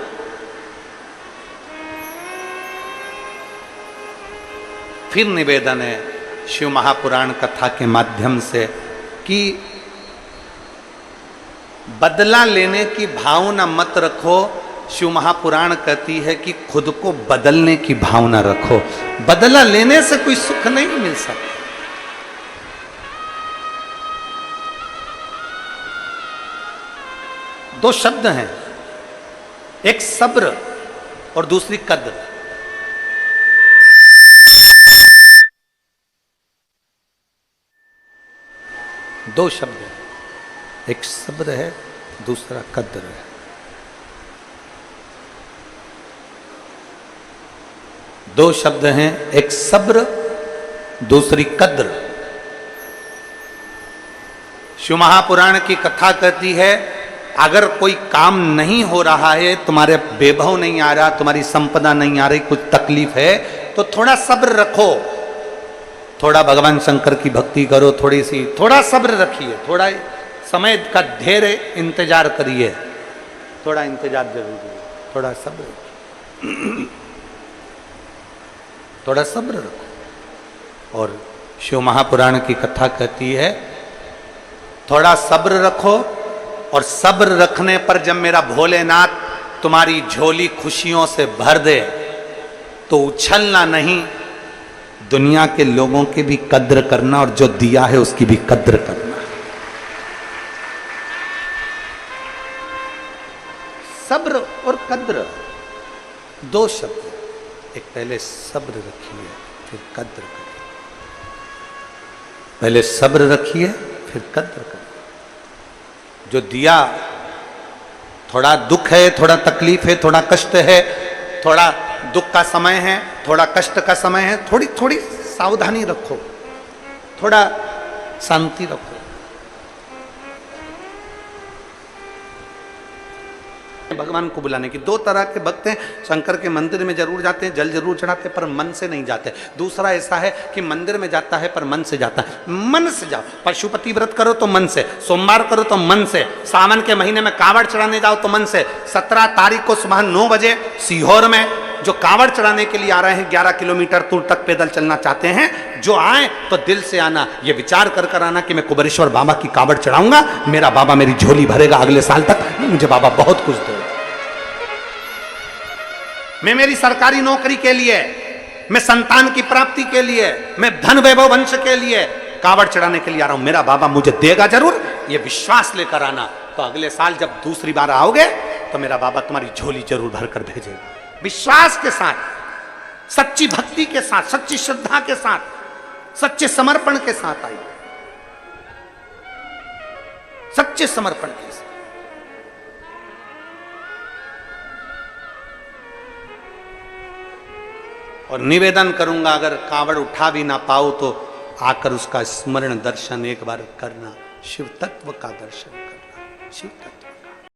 फिर निवेदन है शिव महापुराण कथा के माध्यम से कि बदला लेने की भावना मत रखो। शिव महापुराण कहती है कि खुद को बदलने की भावना रखो। बदला लेने से कोई सुख नहीं मिल सकता। दो शब्द हैं, एक सब्र और दूसरी कद्र। दो शब्द हैं, एक सब्र है, दूसरा कद्र है। दो शब्द हैं, एक सब्र, दूसरी कद्र। शिव महापुराण की कथा कहती है, अगर कोई काम नहीं हो रहा है, तुम्हारे वैभव नहीं आ रहा, तुम्हारी संपदा नहीं आ रही, कुछ तकलीफ है, तो थोड़ा सब्र रखो, थोड़ा भगवान शंकर की भक्ति करो, थोड़ा सब्र रखिए, थोड़ा समय का धैर्य इंतजार करिए, थोड़ा इंतजार जरूरी है, थोड़ा सब्र थोड़ा सब्र रखो। और शिव महापुराण की कथा कहती है, थोड़ा सब्र रखो, और सब्र रखने पर जब मेरा भोलेनाथ तुम्हारी झोली खुशियों से भर दे तो उछलना नहीं, दुनिया के लोगों की भी कद्र करना और जो दिया है उसकी भी कद्र करना। सब्र और कद्र दो शब्द, एक पहले सब्र रखिए फिर कद्र करिए, पहले सब्र रखिए फिर कद्र करिए। जो दिया, थोड़ा दुख है, थोड़ा तकलीफ है, थोड़ा कष्ट है, थोड़ा दुख का समय है, थोड़ा कष्ट का समय है, थोड़ी थोड़ी सावधानी रखो, थोड़ा शांति रखो। भगवान को बुलाने की दो तरह के भक्त हैं। शंकर के मंदिर में जरूर जाते हैं, जल जरूर चढ़ाते हैं, पर मन से नहीं जाते। दूसरा ऐसा है कि मंदिर में जाता है पर मन से जाता है। मन से जाओ, पशुपति व्रत करो तो मन से, सोमवार करो तो मन से, सावन के महीने में कांवड़ चढ़ाने जाओ तो मन से। 17 तारीख को सुबह 9 बजे सीहोर में जो कांवड़ चढ़ाने के लिए आ रहे हैं, 11 किलोमीटर दूर तक पैदल चलना चाहते हैं, जो आए तो दिल से आना, ये विचार कर कर आना कि मैं कुबेरेश्वर बाबा की कांवड़ चढ़ाऊंगा, मेरा बाबा मेरी झोली भरेगा अगले साल तक, मुझे बाबा बहुत कुछ दो। मैं मेरी सरकारी नौकरी के लिए, मैं संतान की प्राप्ति के लिए, मैं धन वैभव वंश के लिए कांवड़ चढ़ाने के लिए आ रहा हूं, मेरा बाबा मुझे देगा जरूर, ये विश्वास लेकर आना। तो अगले साल जब दूसरी बार आओगे तो मेरा बाबा तुम्हारी झोली जरूर भरकर भेजेगा। विश्वास के साथ, सच्ची भक्ति के साथ, सच्ची श्रद्धा के साथ, सच्चे समर्पण के साथ आइए, सच्चे समर्पण के साथ। और निवेदन करूंगा अगर कांवड़ उठा भी ना पाओ तो आकर उसका स्मरण दर्शन एक बार करना, शिव तत्व का दर्शन करना, शिव तत्व।